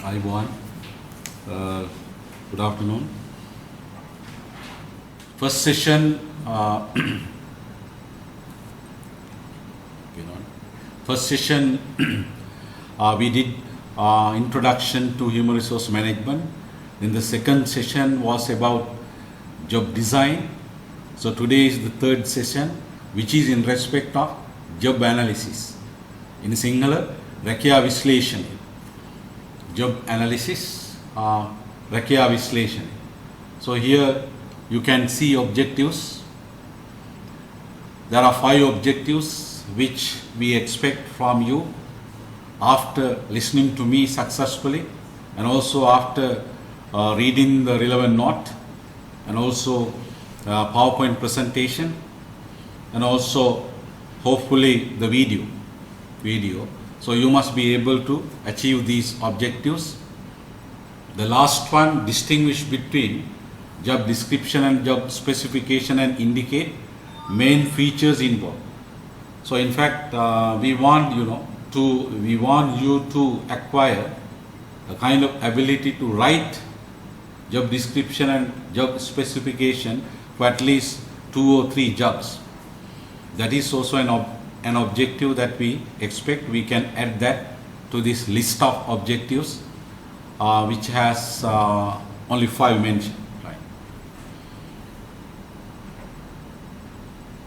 Everyone. Good afternoon. First session, first session we did introduction to human resource management. Then the second session was about job design. So today is the third session, which is in respect of job analysis. In Sinhala, Rakya Visleshana. Job analysis, Rakya Visleshana. So here you can see objectives. There are 5 objectives which we expect from you after listening to me successfully, and also after reading the relevant note, and also PowerPoint presentation, and also hopefully the video. So you must be able to achieve these objectives. The last one, distinguish between job description and job specification and indicate main features involved. So in fact, we want you to acquire a kind of ability to write job description and job specification for at least 2 or 3 jobs. That is also an objective that we expect. We can add that to this list of objectives, which has only 5 mentioned. Right.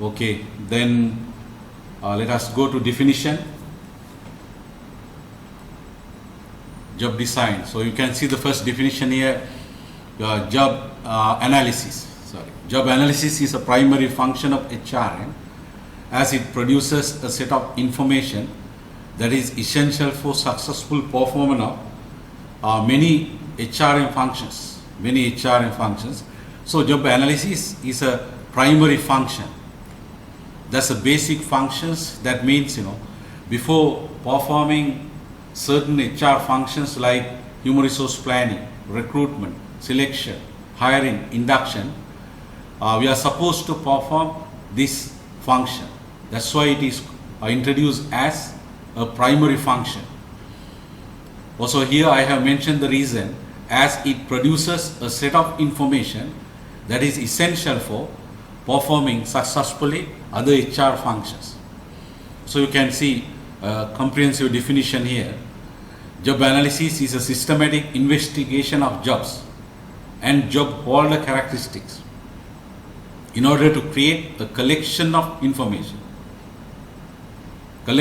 Okay, then let us go to definition. Job design. So you can see the first definition here. Job analysis. Job analysis is a primary function of HRM, as it produces a set of information that is essential for successful performance of many HRM functions. So job analysis is a primary function. That's the basic functions. That means, before performing certain HR functions like human resource planning, recruitment, selection, hiring, induction, we are supposed to perform this function. That's why it is introduced as a primary function. Also here I have mentioned the reason, as it produces a set of information that is essential for performing successfully other HR functions. So you can see a comprehensive definition here. Job analysis is a systematic investigation of jobs and job holder characteristics in order to create a collection of information. So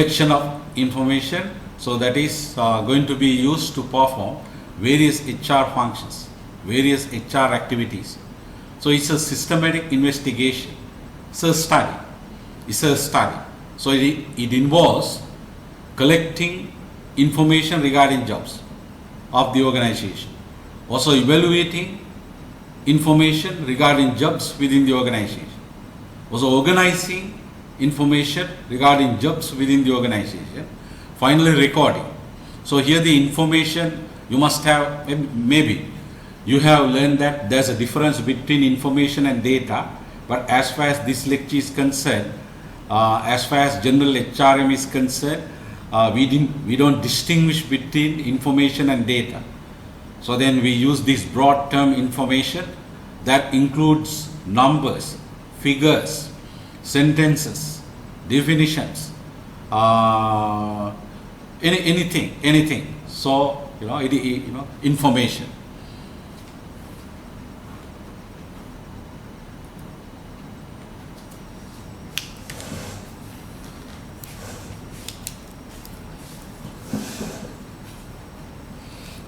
that is going to be used to perform various HR functions, various HR activities. So it's a systematic investigation. It's a study. So it involves collecting information regarding jobs of the organization. Also evaluating information regarding jobs within the organization. Also organizing information regarding jobs within the organization. Finally recording. So here the information you must have, maybe you have learned that there's a difference between information and data, but as far as this lecture is concerned, as far as general HRM is concerned, we don't distinguish between information and data. So then we use this broad term information that includes numbers, figures, sentences, definitions, anything. So information.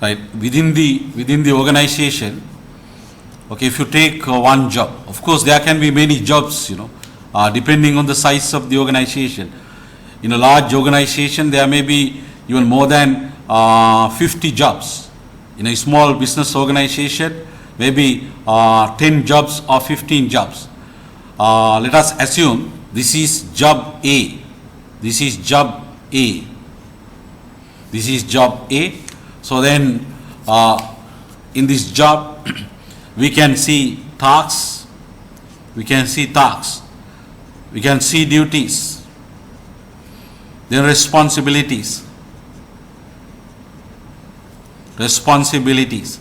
Right, within the organization. Okay, if you take one job, of course there can be many jobs, depending on the size of the organization. In a large organization, there may be even more than 50 jobs. In a small business organization, maybe 10 jobs or 15 jobs. Let us assume this is job A. This is job A. So then in this job we can see tasks, we can see duties, then responsibilities, responsibilities.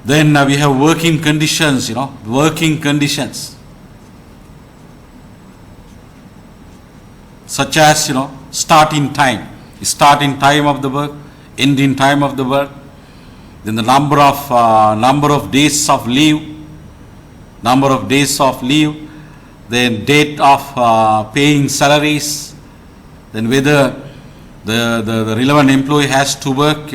Then we have working conditions, working conditions. Such as, starting time of the work, ending time of the work, then the number of days of leave, then date of paying salaries, then whether the relevant employee has to work,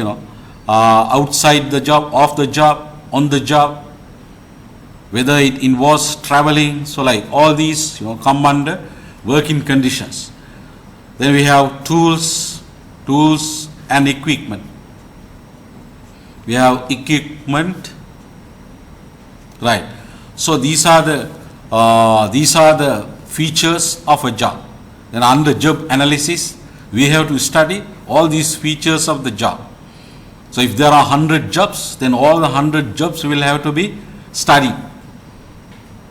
outside the job, off the job, on the job, whether it involves traveling. So like all these, come under working conditions. Then we have tools and equipment. We have equipment, right? So these are the features of a job. Then under job analysis, we have to study all these features of the job. So if there are 100 jobs, then all the 100 jobs will have to be studied.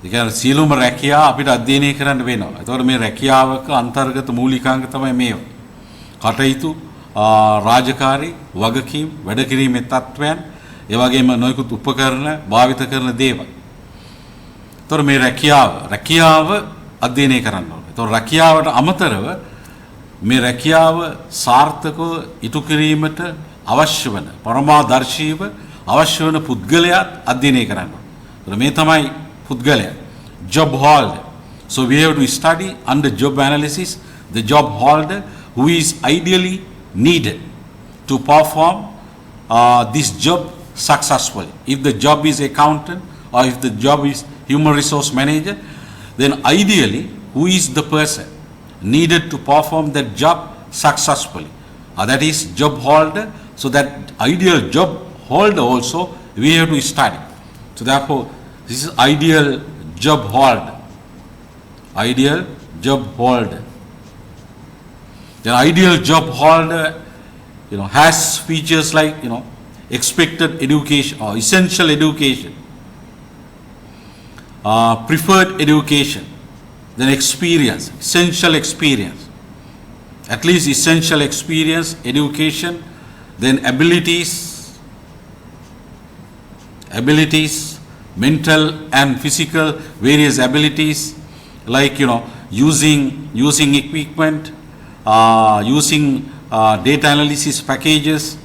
ඒ කියන්නේ සියලුම රැකියා අපිට අධ්‍යයනය කරන්න වෙනවා. ඒතකොට මේ රැකියාවක අන්තර්ගත මූලිකාංග තමයි මේවා. කටයුතු, රාජකාරී, වගකීම්, වැඩ කිරීමේ තත්ත්වයන්, ඒ වගේම නොයෙකුත් උපකරණ, භාවිත කරන දේවල්. ඒතකොට මේ රැකියාව අධ්‍යයනය කරන්න ඕනේ. ඒතකොට රැකියාවට අමතරව මේ රැකියාව සාර්ථකව ඉටු කිරීමට අවශ්‍ය වන පරමාදර්ශීව අවශ්‍ය වන පුද්ගලයාත් අධ්‍යයනය කරන්න ඕනේ. ඒතකොට මේ තමයි පුද්ගලයා. Job holder. So we have to study under job analysis the job holder who is ideally needed to perform this job successfully. If the job is accountant or if the job is human resource manager, then ideally who is the person needed to perform that job successfully. That is job holder. So that ideal job holder also we have to study. So therefore this is ideal job holder. Ideal job holder. The ideal job holder, has features like, expected education or essential education, preferred education, then experience, essential experience, at least essential experience, education, then abilities, mental and physical, various abilities like, using equipment, using data analysis packages,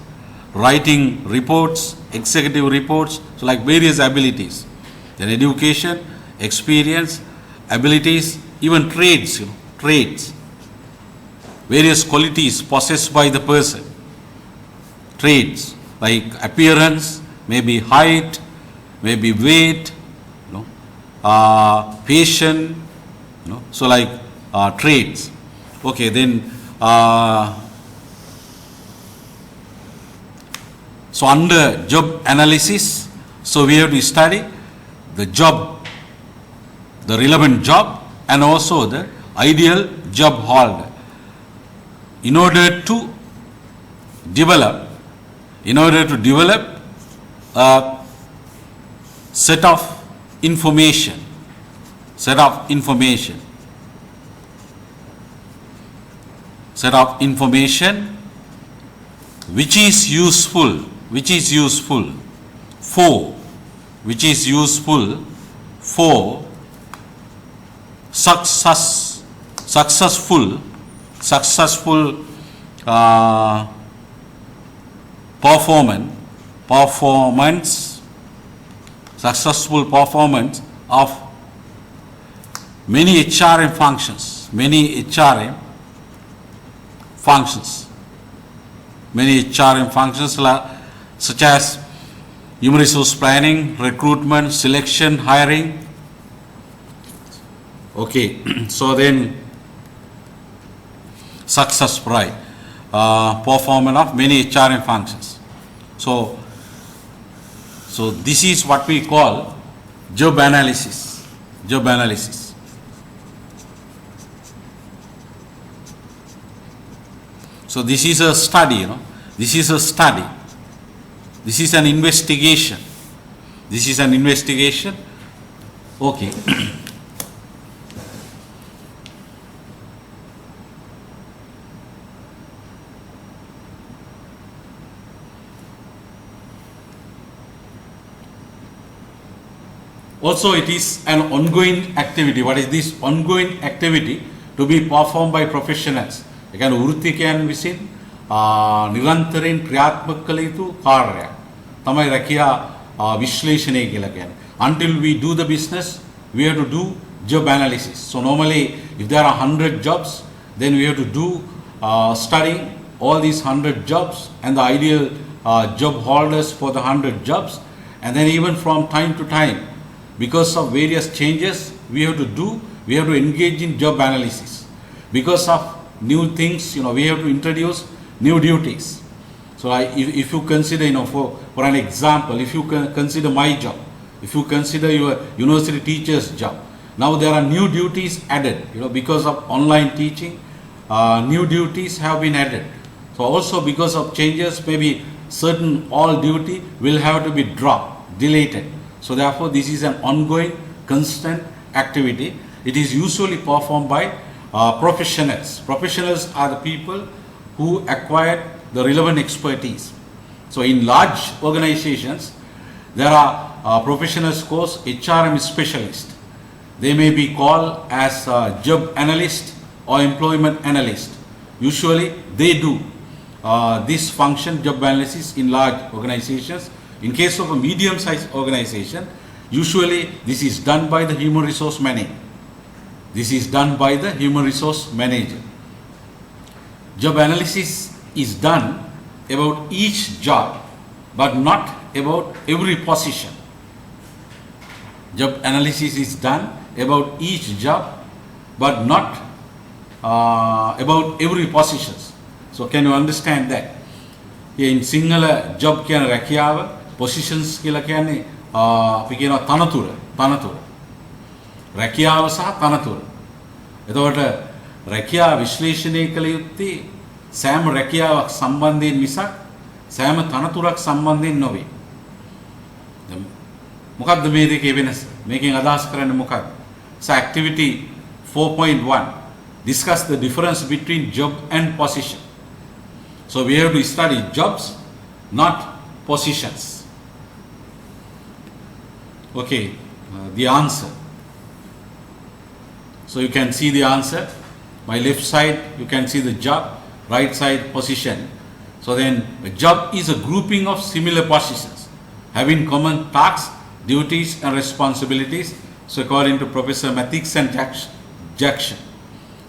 writing reports, executive reports, so like various abilities. Then education, experience, abilities, even trades, various qualities possessed by the person. Trades like appearance, maybe height, maybe weight, patient, so like traits. Okay, then so under job analysis, so we have to study the job, the relevant job, and also the ideal job holder in order to develop a set of information which is useful for successful performance of many HRM functions, such as human resource planning, recruitment, selection, hiring. Okay, so then success, right? Performance of many HRM functions. So this is what we call job analysis. So this is a study, This is an investigation. Okay. Also, it is an ongoing activity. What is this ongoing activity? To be performed by professionals. ඒ කියන්නේ වෘත්තිකයන් විසින් නිරන්තරයෙන් ක්‍රියාත්මක කළ යුතු කාර්යයක් තමයි රැකියා විශ්ලේෂණය කියලා කියන්නේ. Until we do the business, we have to do job analysis. So normally, if there are 100 jobs, then we have to do studying all these 100 jobs and the ideal job holders for the 100 jobs, and then even from time to time, because of various changes we have to engage in job analysis. Because of new things, we have to introduce new duties. So if you consider, for an example, if you consider my job, if you consider your university teacher's job, now there are new duties added, because of online teaching, new duties have been added. So also because of changes, maybe certain all duty will have to be dropped, deleted. So therefore, this is an ongoing, constant activity. It is usually performed by professionals. Professionals are the people who acquired the relevant expertise. So in large organizations, there are professionals course HRM specialist. They may be called as job analyst or employment analyst. Usually they do this function, job analysis, in large organizations. In case of a medium-sized organization, usually this is done by the human resource manager. This is done by the human resource manager. Job analysis is done about each job, but not about every position. Job analysis is done about each job, but not about every position. So can you understand that? In Sinhala job කියන රැකියාව positions කියලා කියන්නේ අපි කියනවා තනතුර. රැකියාව සහ තනතුර. එතකොට රැකියාව විශ්ලේෂණය කළ යුත්තේ සෑම රැකියාවක් සම්බන්ධයෙන් මිසක් සෑම තනතුරක් සම්බන්ධයෙන් නොවේ. මොකක්ද මේ දෙකේ වෙනස? මේකෙන් අදහස් කරන්නේ මොකක්ද? So activity 4.1 discuss the difference between job and position. So we have to study jobs, not positions. Okay, the answer. So you can see the answer. My left side, you can see the job, right side position. So then a job is a grouping of similar positions having common tasks, duties and responsibilities. So according to Professor Mathix and Jackson.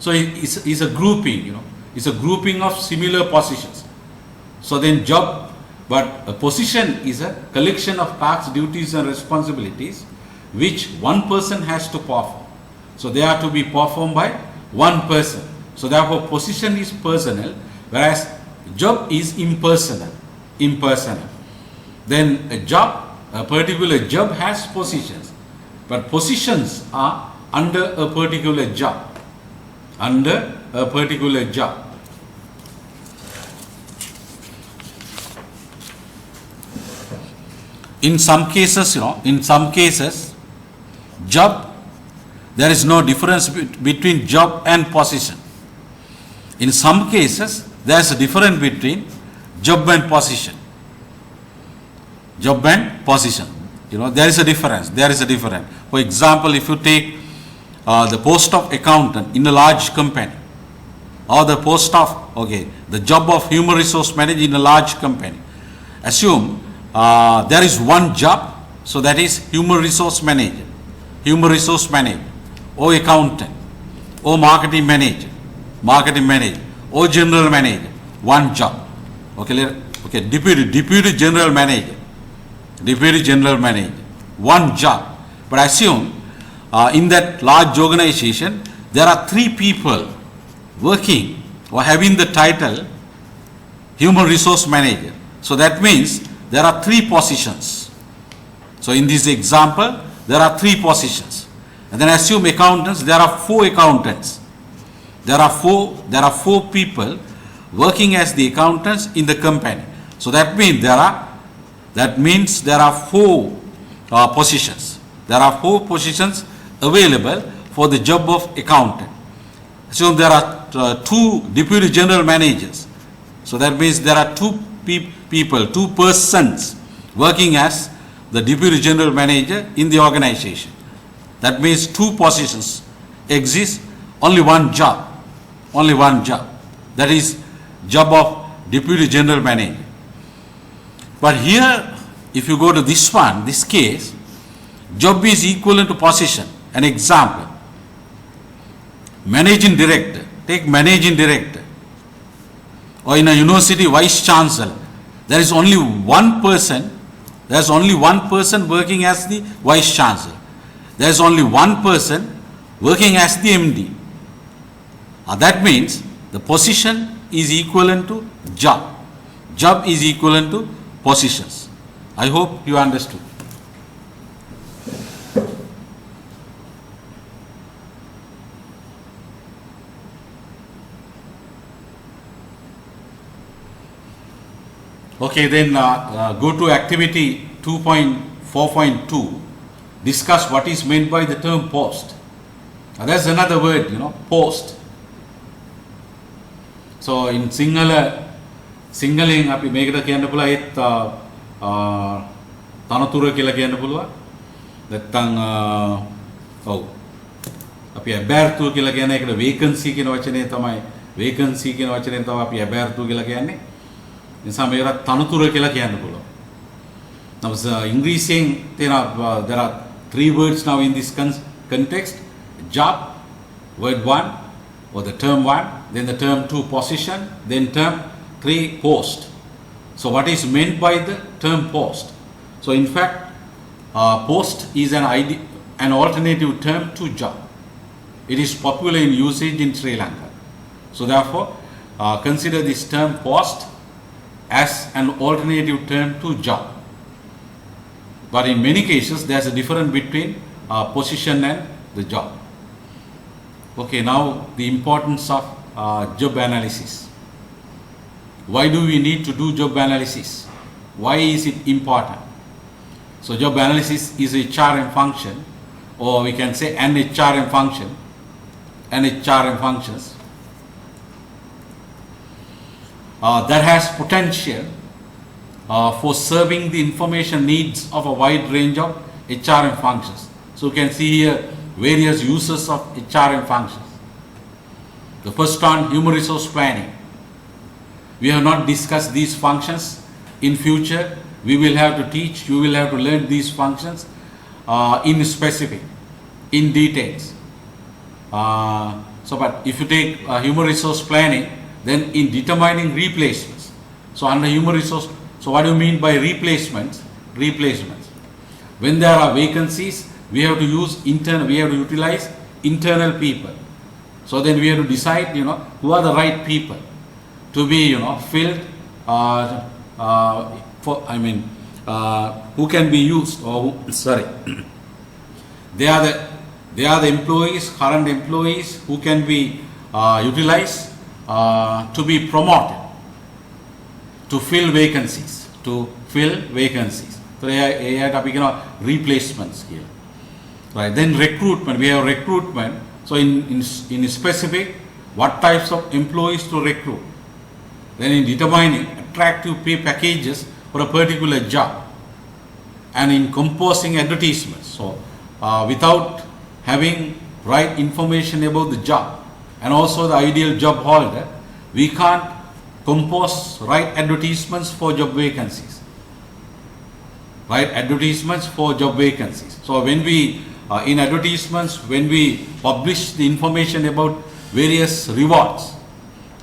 So it's a grouping, it's a grouping of similar positions. So then job, but a position is a collection of tasks, duties and responsibilities which one person has to perform. So they are to be performed by one person. So therefore position is personal, whereas job is impersonal. Then a particular job has positions, but positions are under a particular job. In some cases, job, there is no difference between job and position. In some cases, there is a difference between job and position. There is a difference. For example, if you take the post of accountant in a large company, or the post of, the job of human resource manager in a large company. Assume there is one job, so that is human resource manager, or accountant, or marketing manager, or general manager, one job. Deputy general manager, one job. But assume in that large organization, there are 3 people working or having the title human resource manager. So that means there are 3 positions. So in this example, there are 3 positions. And then assume accountants, there are 4 accountants. There are 4 people working as the accountants in the company. So that means there are 4 positions. There are 4 positions available for the job of accountant. Assume there are 2 deputy general managers. So that means there are 2 people, 2 persons working as the deputy general manager in the organization. That means two positions exist, only one job. Only one job. That is job of deputy general manager. But here, if you go to this one, this case, job is equivalent to position. An example, managing director. Take managing director. Or in a university, vice chancellor. There is only one person. There is only one person working as the vice chancellor. There is only one person working as the MD. That means the position is equivalent to job. Job is equivalent to positions. I hope you understood. Okay, then go to activity 2.4.2. Discuss what is meant by the term post. There's another word, post. So in Singaling අපි මේකට කියන්න පුළුවන් ඒත් තනතුර කියලා කියන්න පුළුවන්. නැත්තම් ඔව්. අපි අබෑර්තුව කියලා කියන එකට vacancy කියන වචනේ තමයි vacancy කියන වචනේ තමයි අපි අබෑර්තුව කියලා කියන්නේ. නිසා මේකට තනතුර කියලා කියන්න පුළුවන්. Now ඉංග්‍රීසියෙන් තියෙන there are three words now in this context. Job, word one, or the term one, then the term two, position, then term three, post. So what is meant by the term post? So in fact, post is an alternative term to job. It is popular in usage in Sri Lanka. So therefore, consider this term post as an alternative term to job. But in many cases, there is a difference between position and the job. Okay, now the importance of job analysis. Why do we need to do job analysis? Why is it important? So job analysis is a HRM function, or we can say an HRM function, and HRM functions that has potential for serving the information needs of a wide range of HRM functions. So you can see here various uses of HRM functions. The first one, human resource planning. We have not discussed these functions. In future, we will have to teach, you will have to learn these functions in specific, in details. But if you take human resource planning, then in determining replacements. So under human resource, so what do you mean by replacements? Replacements. When there are vacancies, we have to utilize internal people. So then we have to decide, who are the right people to be, filled, who can be used, or they are the employees, current employees who can be utilized to be promoted, to fill vacancies, So they are replacements here. Right. Then recruitment, we have recruitment. So in specific, what types of employees to recruit. Then in determining attractive pay packages for a particular job. And in composing advertisements. So without having right information about the job and also the ideal job holder, we can't compose right advertisements for job vacancies. Right, advertisements for job vacancies. So when we in advertisements, when we publish the information about various rewards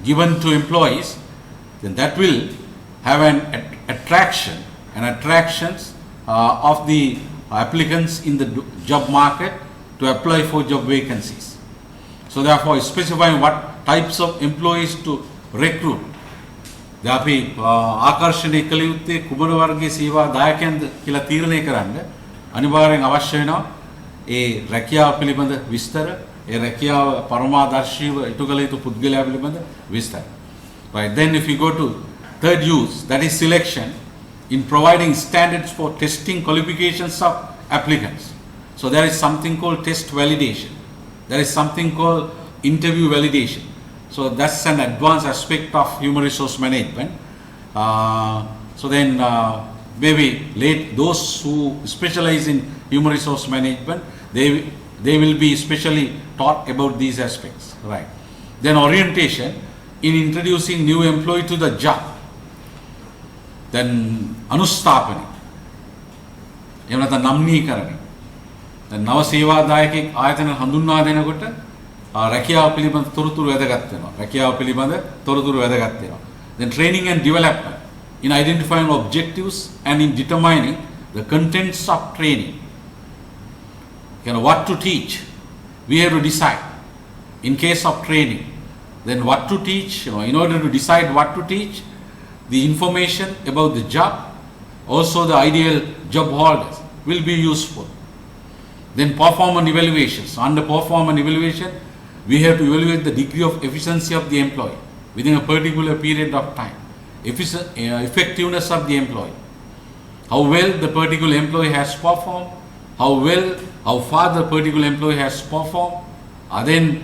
given to employees, then that will have an attraction and attractions of the applicants in the job market to apply for job vacancies. So therefore, specifying what types of employees to recruit. අපි ආකර්ෂණය කළ යුත්තේ කුමන වර්ගයේ සේවා දායකයන්ද කියලා තීරණය කරන්න අනිවාර්යෙන් අවශ්‍ය වෙනවා ඒ රැකියාව පිළිබඳ විස්තර ඒ රැකියාව පරමාදර්ශීව ඉටු කළ යුතු පුද්ගලයා පිළිබඳ විස්තර. Right, then if you go to third use, that is selection, in providing standards for testing qualifications of applicants. So there is something called test validation, there is something called interview validation. So that's an advanced aspect of human resource management. So then maybe those who specialize in human resource management, they will be specially taught about these aspects, right? Then orientation in introducing new employee to the job. Then anusthapani. එහෙම නැත්නම් නම්නීකරණය. දැන් නව සේවාදායකෙක් ආයතන හඳුන්වා දෙනකොට රැකියාව පිළිබඳ තොරතුරු වැදගත් වෙනවා. රැකියාව පිළිබඳ තොරතුරු වැදගත් වෙනවා. Then training and development in identifying objectives and in determining the contents of training. What to teach, we have to decide. In case of training, then what to teach, in order to decide what to teach, the information about the job, also the ideal job holders will be useful. Then performance evaluations. Under performance evaluation, we have to evaluate the degree of efficiency of the employee within a particular period of time. Effectiveness of the employee. How well the particular employee has performed, how far the particular employee has performed. Then,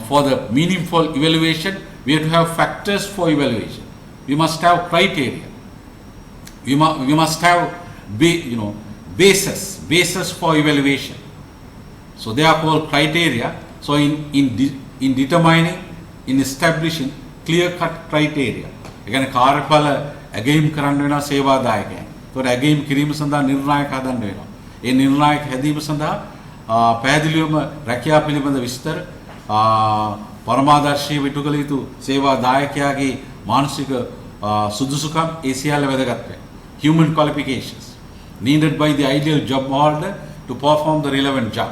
for the meaningful evaluation, we have to have factors for evaluation. We must have criteria. We must have basis for evaluation. So they are called criteria. So in determining, in establishing clear-cut criteria. Again, කාර්යඵල ඇගීම් කරන්න වෙනවා සේවාදායකයන්. ඒකට ඇගීම් කිරීම සඳහා නිර්ණායක හදන්න වෙනවා. ඒ නිර්ණායක හැදීම සඳහා පැහැදිලිවම රැකියාව පිළිබඳ විස්තර පරමාදර්ශීව ඉටු කළ යුතු සේවාදායකයාගේ මානසික සුදුසුකම් ඒ සියල්ල වැදගත් වෙනවා. Human qualifications needed by the ideal job holder to perform the relevant job.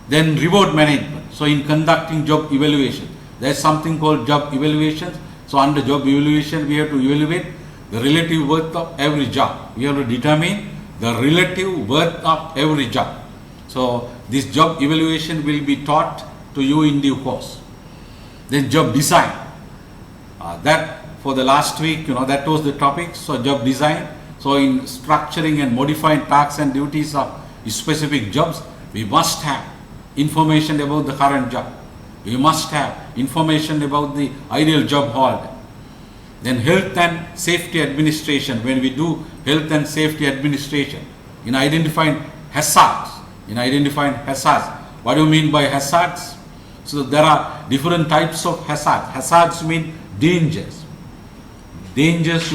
Then reward management. So in conducting job evaluation, there is something called job evaluation. So under job evaluation, we have to evaluate the relative worth of every job. We have to determine the relative worth of every job. So this job evaluation will be taught to you in due course. Then job design. That for the last week, that was the topic. So job design. So in structuring and modifying tasks and duties of specific jobs, we must have information about the current job. We must have information about the ideal job holder. Then health and safety administration. When we do health and safety administration, in identifying hazards. What do you mean by hazards? So there are different types of hazards. Hazards mean dangers. Dangers,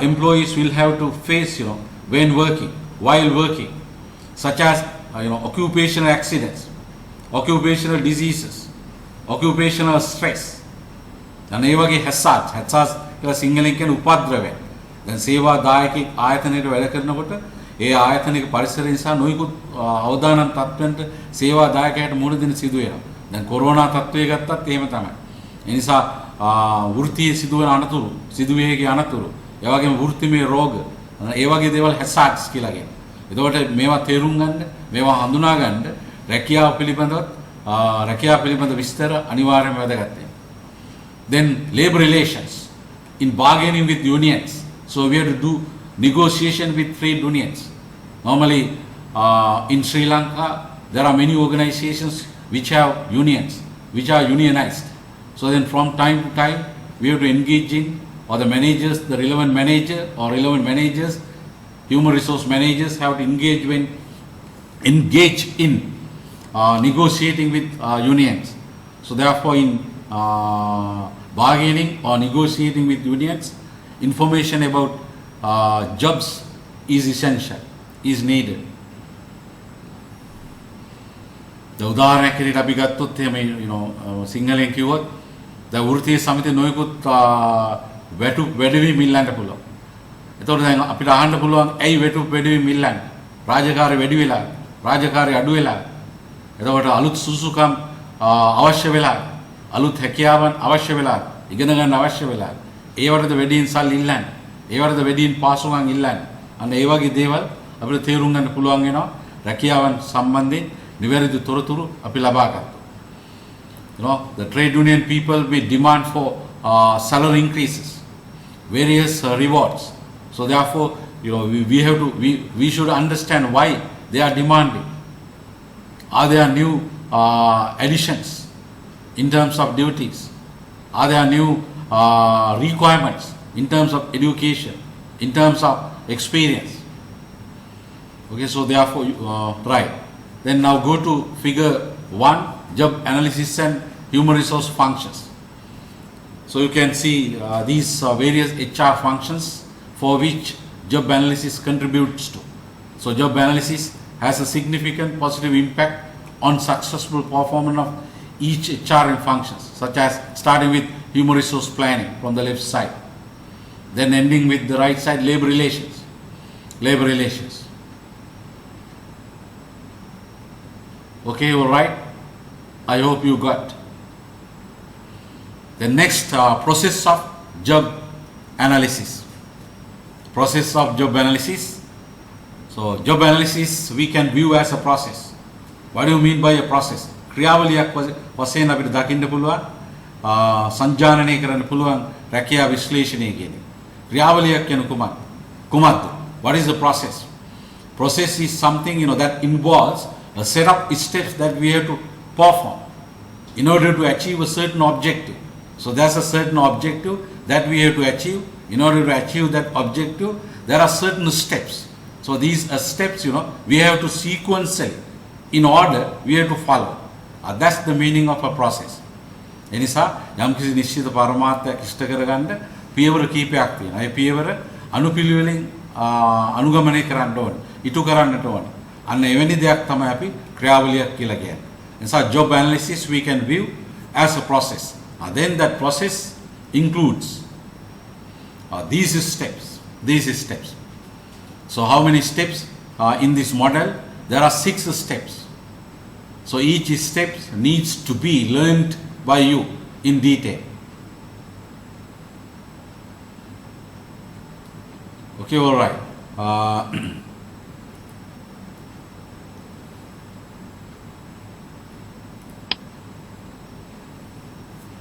employees will have to face, while working, such as, occupational accidents, occupational diseases, occupational stress. And ඒ වගේ hazards කියලා සිංහලෙන් කියන උපද්‍රවය. දැන් සේවාදායකෙක් ආයතනයකට වැඩ කරනකොට ඒ ආයතනික පරිසරය නිසා නොයෙකුත් අවදානම් තත්ත්වයන්ට සේවාදායකයාට මුහුණ දෙන්න සිදු වෙනවා. දැන් කොරෝනා තත්ත්වය ගත්තත් එහෙම තමයි. ඒ නිසා වෘත්තීය සිදුවන අනතුරු, සිදුවේගේ අනතුරු, ඒ වගේම වෘත්තිමය රෝග, ඒ වගේ දේවල් hazards කියලා කියනවා. එතකොට මේවා තේරුම් ගන්න, මේවා හඳුනා ගන්න රැකියාව පිළිබඳ විස්තර අනිවාර්යයෙන්ම වැදගත් වෙනවා. Then labor relations in bargaining with unions. So we have to do negotiation with trade unions. Normally in Sri Lanka there are many organizations which have unions, which are unionized. So then from time to time we have to engage in, or the managers, the relevant manager or relevant managers, human resource managers have to engage in negotiating with unions. So therefore in bargaining or negotiating with unions, information about jobs is essential, is needed. උදාහරණයක් විදිහට අපි ගත්තොත් එහෙම සිංහලෙන් කිව්වොත් දැන් වෘත්තීය සමිතිය නොයෙකුත් වැඩිවීම් ඉල්ලන්න පුළුවන්. එතකොට දැන් අපිට අහන්න පුළුවන් ඇයි වැඩිවීම් ඉල්ලන්නේ? රාජකාරී වැඩි වෙලා, රාජකාරී අඩු වෙලා. එතකොට අලුත් සුසුකම් අවශ්‍ය වෙලා, අලුත් හැකියාවන් අවශ්‍ය වෙලා, ඉගෙන ගන්න අවශ්‍ය වෙලා. ඒවටද වැඩියෙන් සල්ලි ඉල්ලන්නේ. ඒවටද වැඩියෙන් පාසුකම් ඉල්ලන්නේ. අන්න ඒ වගේ දේවල් අපිට තේරුම් ගන්න පුළුවන් වෙනවා රැකියාවන් සම්බන්ධයෙන් නිවැරදි තොරතුරු අපි ලබා ගන්නවා. The trade union people may demand for salary increases, various rewards. So therefore, we should understand why they are demanding. Are there new additions in terms of duties? Are there new requirements in terms of education, in terms of experience. Okay, so therefore, right. Then now go to figure 1, job analysis and human resource functions. So you can see these various HR functions for which job analysis contributes to. So job analysis has a significant positive impact on successful performance of each HR functions, such as starting with human resource planning from the left side, then ending with the right side, labor relations. Labor relations. Okay, all right. I hope you got. The next process of job analysis. Process of job analysis. So job analysis we can view as a process. What do you mean by a process? ක්‍රියාවලියක් වශයෙන් අපිට දකින්න පුළුවන් සංජානනය කරන්න පුළුවන් රැකියා විශ්ලේෂණය කියන්නේ. ක්‍රියාවලියක් කියන කුමක්ද? What is the process? Process is something that involves a set of steps that we have to perform in order to achieve a certain objective. So there's a certain objective that we have to achieve. In order to achieve that objective, there are certain steps. So these are steps, we have to sequentially, in order, we have to follow. That's the meaning of a process. එනිසා යම්කිසි නිශ්චිත පරමාර්ථයක් ඉෂ්ට කරගන්න පියවර කීපයක් තියෙනවා. ඒ පියවර අනුපිළිවෙලින් අනුගමනය කරන්න ඕනේ. ඉටු කරන්නට ඕනේ. අන්න එවැනි දෙයක් තමයි අපි ක්‍රියාවලියක් කියලා කියන්නේ. එනිසා job analysis we can view as a process. Then that process includes these steps. These steps. So how many steps in this model? There are 6 steps. So each step needs to be learned by you in detail. Okay, all right.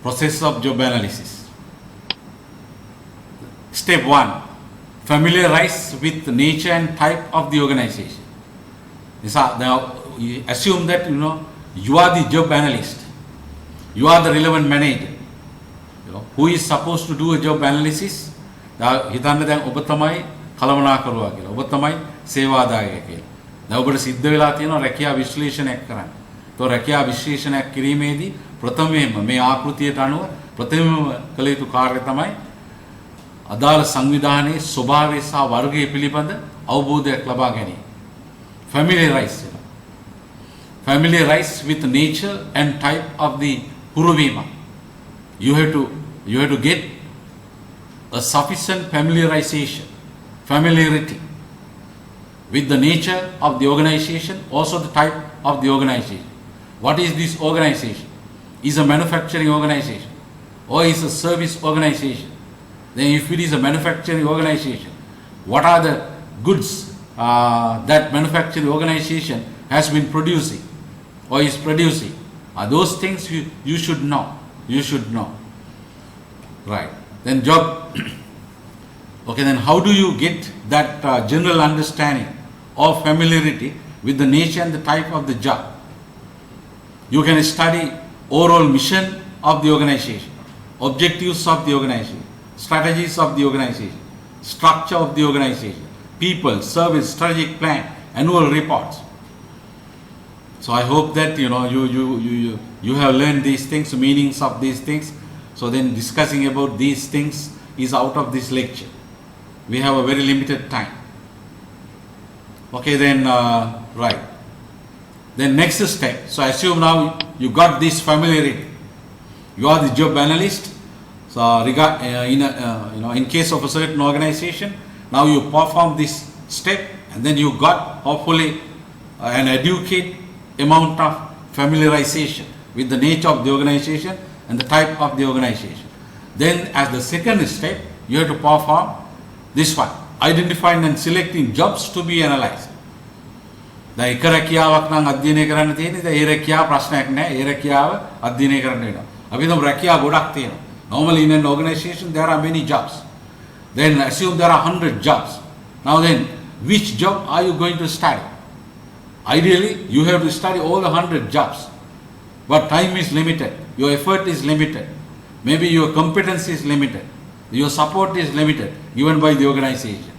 Process of job analysis. Step 1. Familiarize with the nature and type of the organization. Now, assume that you are the job analyst. You are the relevant manager. Who is supposed to do a job analysis? හිතන්න දැන් ඔබ තමයි කළමනාකරුවා කියලා. ඔබ තමයි සේවාදායකයා කියලා. දැන් ඔබට සිද්ධ වෙලා තියෙනවා රැකියා විශ්ලේෂණයක් කරන්න. તો රැකියා විශ්ලේෂණයක් කිරීමේදී ප්‍රථමයෙන්ම මේ ආකෘතියට අනුව ප්‍රථමයෙන්ම කළ යුතු කාර්යය තමයි අදාළ සංවිධානයේ ස්වභාවය සහ වර්ගය පිළිබඳ අවබෝධයක් ලබා ගැනීම. Familiarize with the nature and type of the Puruvima. You have to get a sufficient familiarity with the nature of the organization, also the type of the organization. What is this organization? Is a manufacturing organization or is a service organization? Then if it is a manufacturing organization, what are the goods that manufacturing organization has been producing or is producing? Are those things you should know. You should know. Right. Then job. Okay, then how do you get that general understanding or familiarity with the nature and the type of the job? You can study overall mission of the organization, objectives of the organization, strategies of the organization, structure of the organization, people, service, strategic plan, annual reports. So I hope that you have learned these things, meanings of these things. So then discussing about these things is out of this lecture. We have a very limited time. Okay, then right. Then next step. So assume now you got this familiarity. You are the job analyst. So in case of a certain organization, now you perform this step, and then you got hopefully an adequate amount of familiarization with the nature of the organization and the type of the organization. Then as the second step, you have to perform this one, identifying and selecting jobs to be analyzed. දැන් එක රැකියාවක් නම් අධ්‍යයනය කරන්න තියෙන්නේ. දැන් ඒ රැකියාව ප්‍රශ්නයක් නෑ. ඒ රැකියාව අධ්‍යයනය කරන්න වෙනවා. අපි නම් රැකියාව ගොඩක් තියෙනවා. Normally in an organization there are many jobs. Then assume there are 100 jobs. Now then, which job are you going to study? Ideally, you have to study all the 100 jobs. But time is limited. Your effort is limited. Maybe your competence is limited. Your support is limited given by the organization.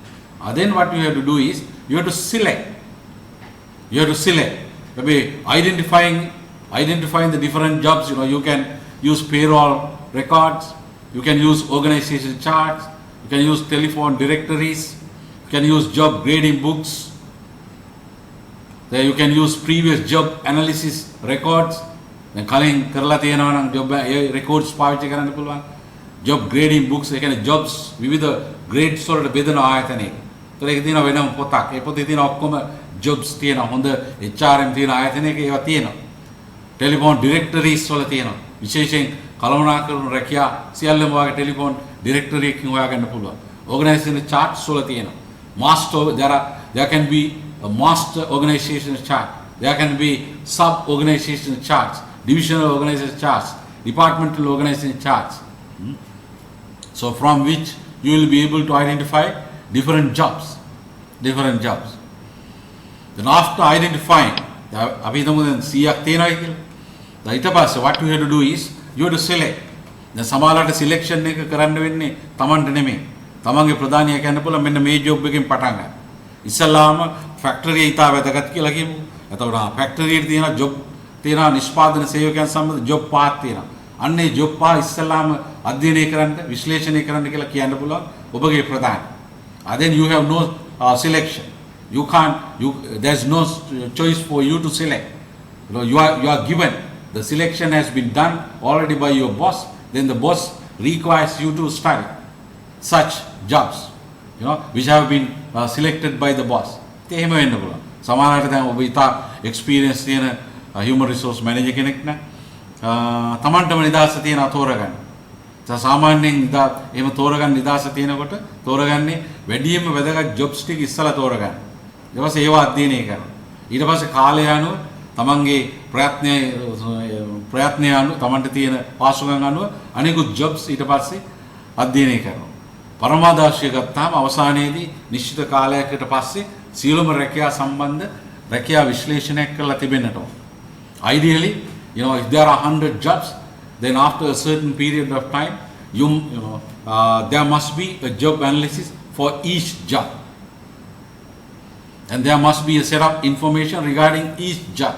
Then what you have to do is, you have to select. You have to select. Maybe identifying the different jobs. You can use payroll records. You can use organization charts. You can use telephone directories. You can use job grading books. Then you can use previous job analysis records. Then කලින් කරලා තියෙනවා නම් job records පාවිච්චි කරන්න පුළුවන්. Job grading books, ඒ කියන්නේ jobs විවිධ grades වලට බෙදන ආයතනයක. ඒතර ඒක තියෙනවා වෙනම පොතක්. ඒ පොතේ තියෙන ඔක්කොම jobs තියෙනවා. හොඳ HRM තියෙන ආයතනයක ඒවා තියෙනවා. Telephone directories වල තියෙනවා. විශේෂයෙන් කළමනාකරන රැකියා සියල්ලම වාගේ telephone directory එකකින් හොයාගන්න පුළුවන්. Organization charts වල තියෙනවා. There can be a master organization chart. There can be sub-organization charts, divisional organization charts, departmental organization charts. So from which you will be able to identify different jobs. Then after identifying, what you have to do is, you have to select. The samalata selection එක කරන්න වෙන්නේ තමන්ට නෙමෙයි. තමන්ගේ ප්‍රධානියා කියන්න පුළුවන් මෙන්න මේ ජොබ් එකෙන් පටන් ගන්න. ඉස්සල්ලාම ෆැක්ටරි එක ඉතා වැදගත් කියලා කියමු. එතකොට ෆැක්ටරි එකේ තියෙන ජොබ් තියෙන නිෂ්පාදන සේවකයන් සම්බන්ධ ජොබ් පාත් තියෙනවා. අන්න ඒ ජොබ් පා ඉස්සල්ලාම අධ්‍යයනය කරන්න, විශ්ලේෂණය කරන්න කියලා කියන්න පුළුවන් ඔබගේ ප්‍රධානි. Then you have no selection. There's no choice for you to select. You are given. The selection has been done already by your boss. Then the boss requires you to study such jobs, which have been selected by the boss. එහෙම වෙන්න පුළුවන්. සමහරවිට දැන් ඔබ ඉතා experience තියෙන human resource manager කෙනෙක් නේ. තමන්ටම නිදාස තියෙන තෝරගන්න. සාමාන්‍යයෙන් එහෙම තෝරගන්න නිදාස තියෙනකොට තෝරගන්නේ වැඩියෙන්ම වැදගත් jobs ටික ඉස්සලා තෝරගන්න. ඊට පස්සේ ඒවා අධ්‍යයනය කරනවා. ඊට පස්සේ කාලය අනුව තමන්ගේ ප්‍රයත්නය අනුව තමන්ට තියෙන පාසුකම් අනුව අනෙකුත් jobs ඊට පස්සේ අධ්‍යයනය කරනවා. පරමාදර්ශය ගත්තාම අවසානයේදී නිශ්චිත කාලයකට පස්සේ සියලුම රැකියා සම්බන්ධ රැකියා විශ්ලේෂණයක් කරලා තිබෙන්නට ඕන. Ideally, if there are 100 jobs, then after a certain period of time, there must be a job analysis for each job. And there must be a set of information regarding each job.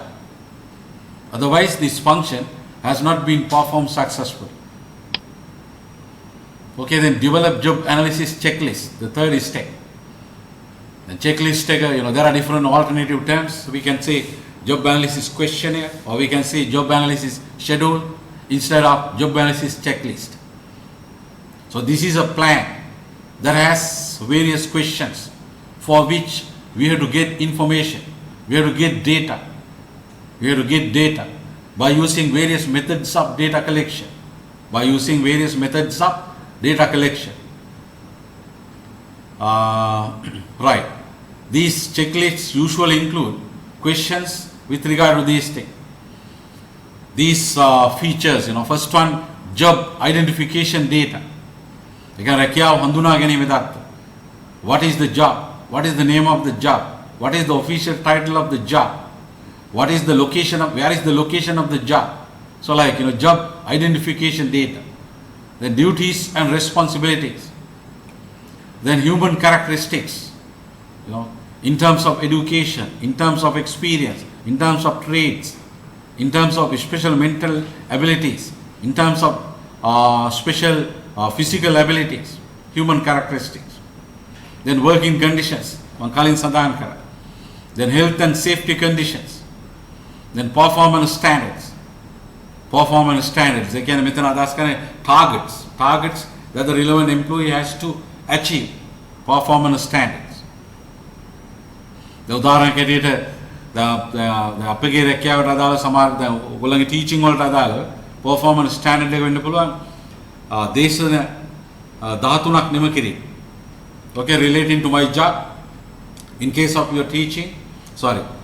Otherwise, this function has not been performed successfully. Okay, then develop job analysis checklist. The third step. The checklist, there are different alternative terms. We can say job analysis questionnaire, or we can say job analysis schedule instead of job analysis checklist. So this is a plan that has various questions for which we have to get information. We have to get data. We have to get data by using various methods of data collection. Right. These checklists usually include questions with regard to these things. These features, first one, job identification data. What is the job? What is the name of the job? What is the official title of the job? Where is the location of the job? So job identification data. Then duties and responsibilities. Then human characteristics, in terms of education, in terms of experience, in terms of traits, in terms of special mental abilities, in terms of special physical abilities, human characteristics. Then working conditions, then health and safety conditions, then performance standards. Again, targets that the relevant employee has to achieve, performance standards. The උදාහරණ කැටියට අපගේ රැකියාවට අදාළ සමහර ඔයගොල්ලන්ගේ teaching වලට අදාළ performance standard එක වෙන්න පුළුවන් දේශන 13ක් නිම කිරීම. Okay, relating to my job, in case of your teaching,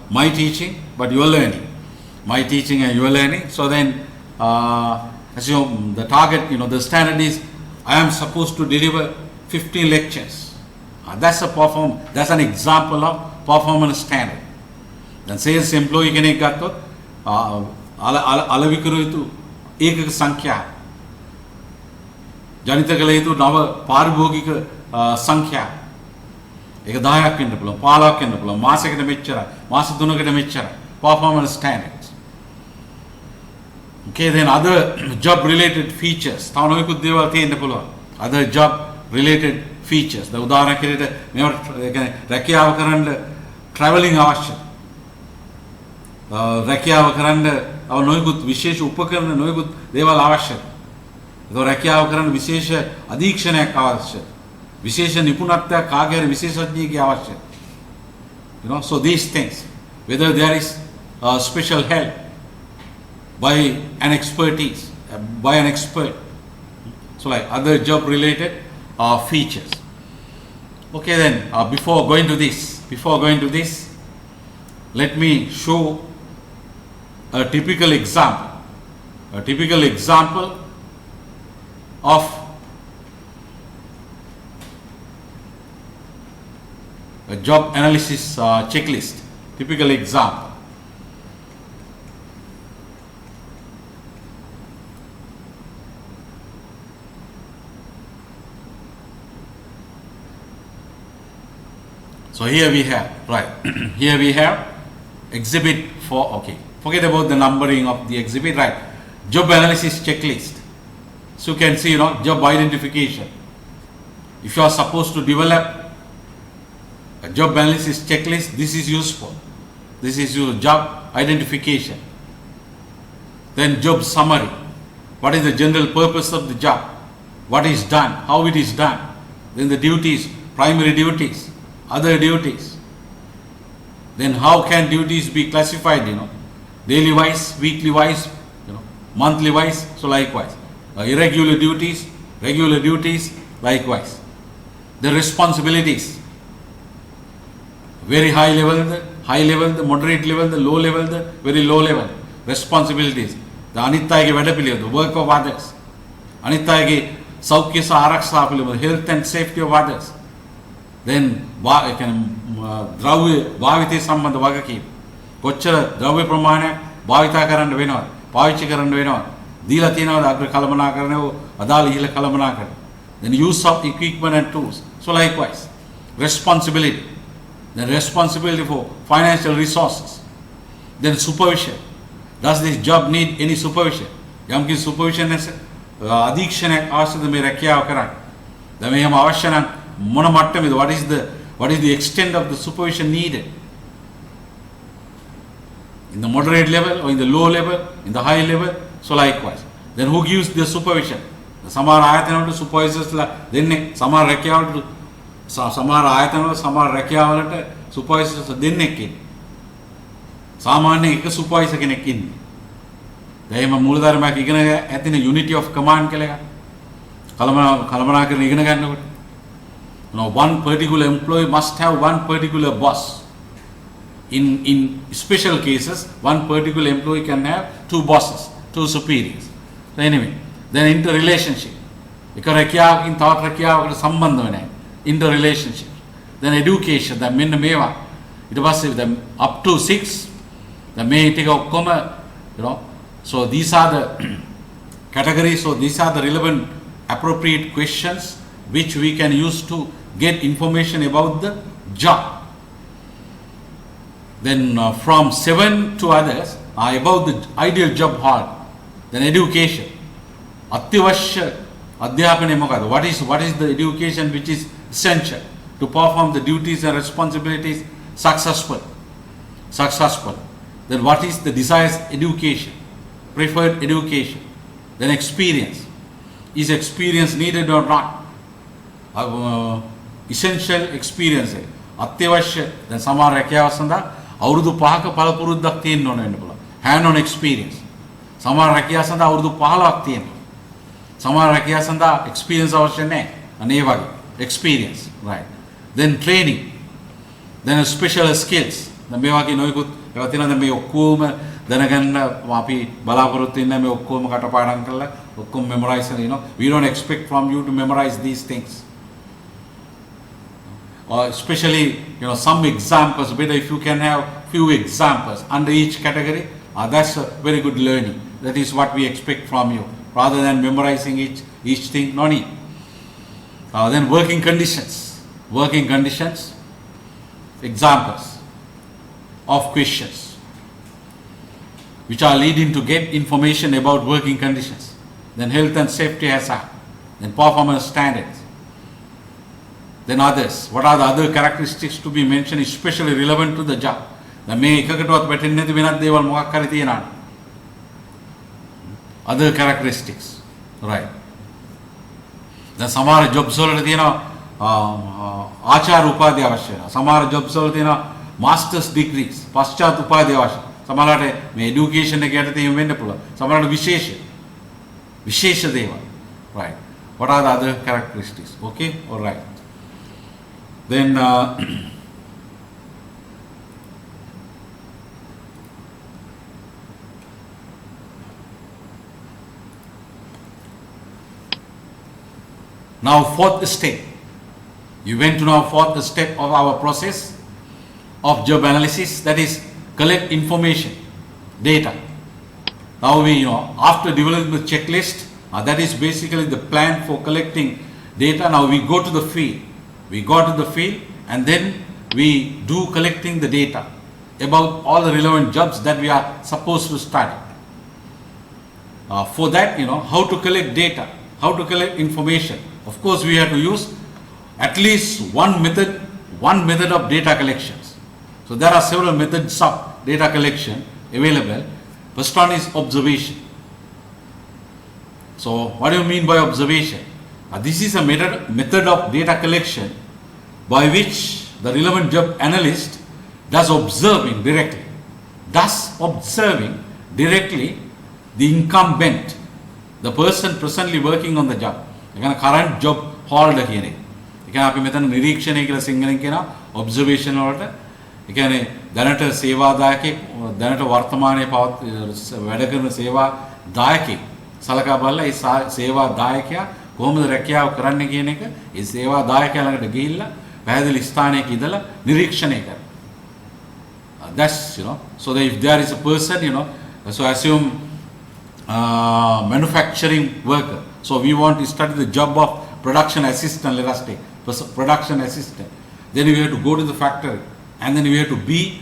my teaching, but you are learning. My teaching and you are learning. So then, assume the target, the standard is, I am supposed to deliver 15 lectures. That's an example of performance standard. Then sales employee කෙනෙක් ගත්තොත් අලවිකරු යුතු ඒකක සංඛ්‍යා ජනිත කළ යුතු නව පාරිභෝගික සංඛ්‍යා ඒක 10ක් වෙන්න පුළුවන් 15ක් වෙන්න පුළුවන් මාසයකට මෙච්චරයි මාස 3කට මෙච්චරයි performance standards. Okay, then other job related features තව නොයෙකුත් දේවල් තියෙන්න පුළුවන් other job related features. දැන් උදාහරණයක් විදිහට මේවට ඒ කියන්නේ රැකියාව කරන්න traveling අවශ්‍යයි. රැකියාව කරන්න නොයෙකුත් විශේෂ උපකරණ නොයෙකුත් දේවල් අවශ්‍යයි. ඒක රැකියාව කරන්න විශේෂ අධීක්ෂණයක් අවශ්‍යයි. විශේෂ නිපුණත්වයක් කාගේ හරි විශේෂඥයෙකුගේ අවශ්‍යයි. You know, so these things, whether there is special help by an expertise, by an expert, so like other job related features. Okay, then before going to this, let me show a typical example of a job analysis checklist. Typical example. So here we have, right, here we have exhibit 4, okay, forget about the numbering of the exhibit, right, job analysis checklist. So you can see, you know, job identification. If you are supposed to develop a job analysis checklist, this is useful. This is your job identification. Then job summary. What is the general purpose of the job? What is done? How it is done? Then the duties, primary duties, other duties. Then how can duties be classified, you know, daily wise, weekly wise, you know, monthly wise, so likewise. Irregular duties, regular duties, likewise. The responsibilities, very high level, the moderate level, the low level, the very low level. Responsibilities. The anitayage වැඩපිළිවෙල, the work of others. anitayage සෞඛ්‍ය සහ ආරක්ෂා පිළිබඳ, health and safety of others. Then ද්‍රව්‍ය භාවිතය සම්බන්ධ වගකීම්. කොච්චර ද්‍රව්‍ය ප්‍රමාණයක් භාවිතා කරන්න වෙනවද? පාවිච්චි කරන්න වෙනවද? දීලා තියෙනවද අග්‍ර කළමනාකරණය අදාළ ඉහළ කළමනාකරණය. Then use of equipment and tools. So likewise, responsibility. Then responsibility for financial resources. Then supervision. Does this job need any supervision? යම්කිසි supervision අධීක්ෂණයක් අවශ්‍යද මේ රැකියාව කරන්න? දැන් මෙහෙම අවශ්‍ය නම් මොන මට්ටමේද? What is the extent of the supervision needed? In the moderate level or in the low level, in the high level? So likewise. Then who gives the supervision? සමහර ආයතනවලට supervisorsලා දෙන්නේ, සමහර රැකියාවලට සමහර ආයතනවල සමහර රැකියාවලට supervisors දෙන්නෙක් ඉන්නේ. සාමාන්‍ය එක supervisor කෙනෙක් ඉන්නේ. දැන් මේ මූලධර්මයක් ඉගෙන ඇතින unity of command කියලා එකක්. කළමනාකරන ඉගෙන ගන්නකොට. Now one particular employee must have one particular boss. In special cases, one particular employee can have two bosses, two superiors. So anyway, then interrelationship. එක රැකියාවකින් තවත් රැකියාවකට සම්බන්ධ වෙන interrelationship. Then education. දැන් මෙන්න මේවා. ඊට පස්සේ දැන් up to 6 දැන් මේ ටික ඔක්කොම, you know, so these are the categories. So these are the relevant appropriate questions which we can use to get information about the job. Then from 7 to others about the ideal job hall. Then education. අත්‍යවශ්‍ය අධ්‍යාපනය මොකක්ද? What is the education which is essential to perform the duties and responsibilities successfully? Then what is the desired education? Preferred education. Then experience. Is experience needed or not? Essential experience. අත්‍යවශ්‍ය දැන් සමහර රැකියාව සඳහා අවුරුදු 5ක පළපුරුද්දක් තියෙන්න ඕන වෙන්න පුළුවන්. hand on experience. සමහර රැකියාව සඳහා අවුරුදු 15ක් තියෙනවා. සමහර රැකියාව සඳහා experience අවශ්‍ය නැහැ. අනේ වගේ experience, right. Then training. Then special skills. දැන් මේ වගේ නොයෙකුත් ඒවා තියෙනවා. මේ ඔක්කොම දැනගන්න අපි බලාපොරොත්තු වෙන මේ ඔක්කොම කටපාඩම් කරලා ඔක්කොම memorize කරලා, you know, we don't expect from you to memorize these things. Or especially, you know, some examples, better if you can have few examples under each category, that's a very good learning. That is what we expect from you, rather than memorizing each thing. No need. Then working conditions. examples of questions which are leading to get information about working conditions. Then health and safety hazard, then performance standards, then others. What are the other characteristics to be mentioned especially relevant to the job? දැන් මේ එකකටවත් වැටෙන්නේ නැති වෙනත් දේවල් මොකක් හරි තියෙනවා. Other characteristics, right? දැන් සමහර jobs වලට තියෙනවා ආචාර්ය උපාධිය අවශ්‍ය වෙනවා. සමහර jobs වල තියෙනවා masters degrees, පශ්චාත් උපාධිය අවශ්‍ය. සමහරවිට මේ education එක යටතේ එහෙම වෙන්න පුළුවන්. සමහරවිට විශේෂ දේවල්. Right. What are the other characteristics? Okay, all right. Then now fourth step. You went to now fourth step of our process of job analysis, that is collect information, data. Now we, after developing the checklist, that is basically the plan for collecting data. Now we go to the field. We go to the field and then we do collecting the data about all the relevant jobs that we are supposed to study. For that, how to collect data, how to collect information. Of course, we have to use at least one method of data collections. So there are several methods of data collection available. First one is observation. So what do you mean by observation? This is a method of data collection by which the relevant job analyst does observing directly the incumbent, the person presently working on the job. එකන current job holder කියන එක. ඒ කියන්නේ අපි මෙතන නිරීක්ෂණය කියලා සිංහලෙන් කියනවා observation වලට. ඒ කියන්නේ දැනට සේවාදායකෙක් දැනට වර්තමානයේ වැඩ කරන සේවාදායකෙක් සලකා බලලා ඒ සේවාදායකයා කොහොමද රැකියාව කරන්නේ කියන එක ඒ සේවාදායකයා ළඟට ගිහිල්ලා පැහැදිලි ස්ථානයක ඉඳලා නිරීක්ෂණය කරනවා. That's so that if there is a person so assume manufacturing worker. So we want to study the job of production assistant, let us take production assistant. Then we have to go to the factory and then we have to be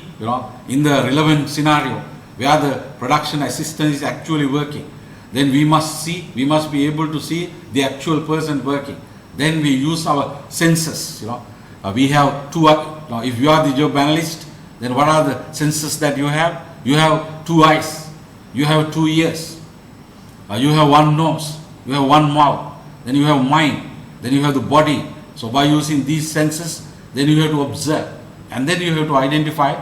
in the relevant scenario where the production assistant is actually working. Then we must be able to see the actual person working. Then we use our senses. We have two. If you are the job analyst, then what are the senses that you have? You have 2 eyes, you have 2 ears, you have 1 nose, you have 1 mouth, then you have mind, then you have the body. So by using these senses, then you have to observe, and then you have to identify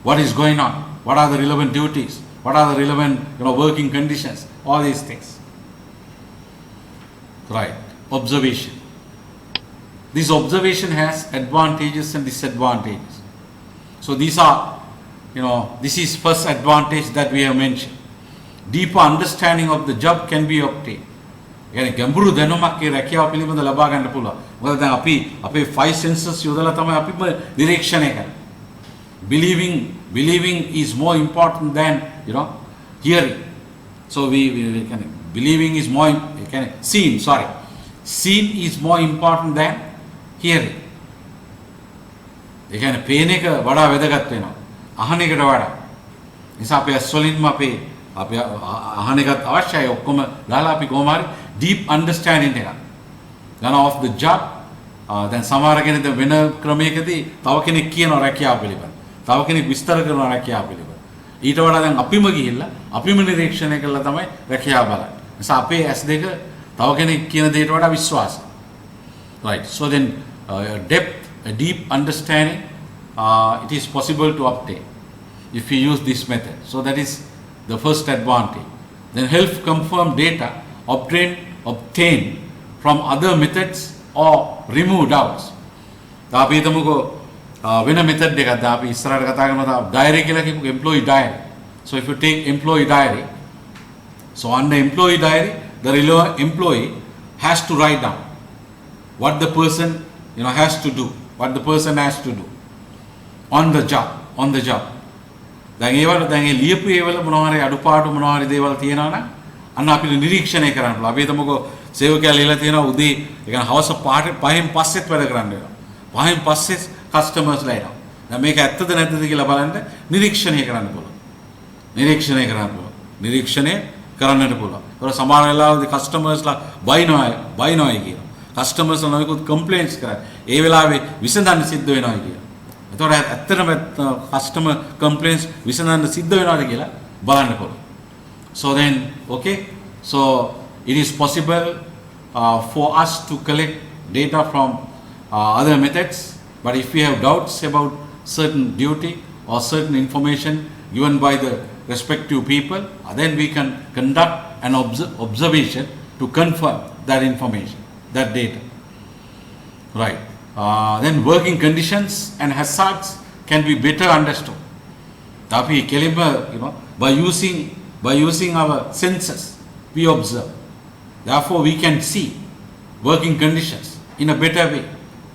what is going on, what are the relevant duties, what are the relevant working conditions, all these things. Right, observation. This observation has advantages and disadvantages. So these are, this is first advantage that we have mentioned. Deeper understanding of the job can be obtained. ගැඹුරු දැනුමක් ඒ රැකියාව පිළිබඳ ලබා ගන්න පුළුවන්. මොකද දැන් අපේ 5 senses යොදලා තමයි අපි නිරීක්ෂණය කරන්නේ. Believing is more important than hearing. So we can believing is more seeing is more important than hearing. ඒ කියන්නේ පේන එක වඩා වැදගත් වෙනවා. අහන එකට වඩා. නිසා අපි ඇස් වලින්ම අපි අහන එකත් අවශ්‍යයි. ඔක්කොම දාලා අපි කොහොම හරි deep understanding එක ගන්න of the job. දැන් සමහර කෙනෙක් වෙන ක්‍රමයකදී තව කෙනෙක් කියනවා රැකියාව පිළිබඳ. තව කෙනෙක් විස්තර කරනවා රැකියාව පිළිබඳ. ඊට වඩා දැන් අපිම ගිහිල්ලා අපිම නිරීක්ෂණය කළා තමයි රැකියාව බලන්නේ. නිසා අපේ ඇස් දෙක තව කෙනෙක් කියන දේට වඩා විශ්වාසයි. Right. So then a deep understanding it is possible to obtain if we use this method. So that is the first advantage. Then help confirm data obtained from other methods or remove doubts. අපි හිතමුකෝ වෙන method එකක් දැන් අපි ඉස්සරහට කතා කරනවා diary කියලා කියමුකෝ employee diary. So if you take employee diary, so under employee diary the relevant employee has to write down what the person has to do, what the person has to do on the job. දැන් ඒවල දැන් ඒ ලියපු ඒවල මොනවා හරි අඩුපාඩු මොනවා හරි දේවල් තියෙනවා නම් අන්න අපිට නිරීක්ෂණය කරන්න පුළුවන්. අපි හිතමුකෝ සේවකයා ලියලා තියෙනවා උදේ ඒ කියන්නේ හවස 5න් පස්සෙත් වැඩ කරන්න වෙනවා. 5න් පස්සේ කස්ටමර්ස්ලා එනවා. දැන් මේක ඇත්තද නැද්ද කියලා බලන්න නිරීක්ෂණය කරන්න පුළුවන්. නිරීක්ෂණය කරන්න පුළුවන්. නිරීක්ෂණය කරන්නට පුළුවන්. ඒක සමහර වෙලාවදී කස්ටමර්ස්ලා බයිනොයි කියනවා. කස්ටමර්ස්ලා නොයෙකුත් කම්ප්ලේන්ට්ස් කරා. ඒ වෙලාවේ විසඳන්න සිද්ධ වෙනවා කියනවා. එතකොට ඇත්තටම කස්ටමර් කම්ප්ලේන්ට්ස් විසඳන්න සිද්ධ වෙනවාද කියලා බලන්න පුළුවන්. So then, okay, so it is possible for us to collect data from other methods, but if we have doubts about certain duty or certain information given by the respective people, then we can conduct an observation to confirm that information, that data. Right. Then working conditions and hazards can be better understood. Tapi kelima, by using our senses, we observe. Therefore, we can see working conditions in a better way.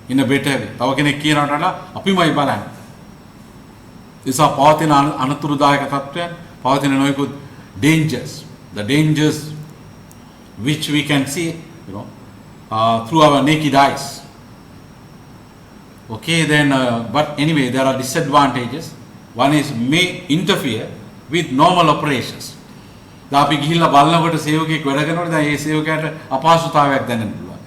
In a better way. තව කෙනෙක් කියනකට අපිමයි බලන්නේ. නිසා පවතින අනතුරුදායක තත්ත්වයන්, පවතින නොයෙකුත් dangers, the dangers which we can see, through our naked eyes. Okay, then, but anyway, there are disadvantages. One is may interfere with normal operations. දැන් අපි ගිහිල්ලා බලනකොට සේවකයෙක් වැඩ කරනකොට දැන් ඒ සේවකයාට අපහසුතාවයක් දැනෙන්න පුළුවන්.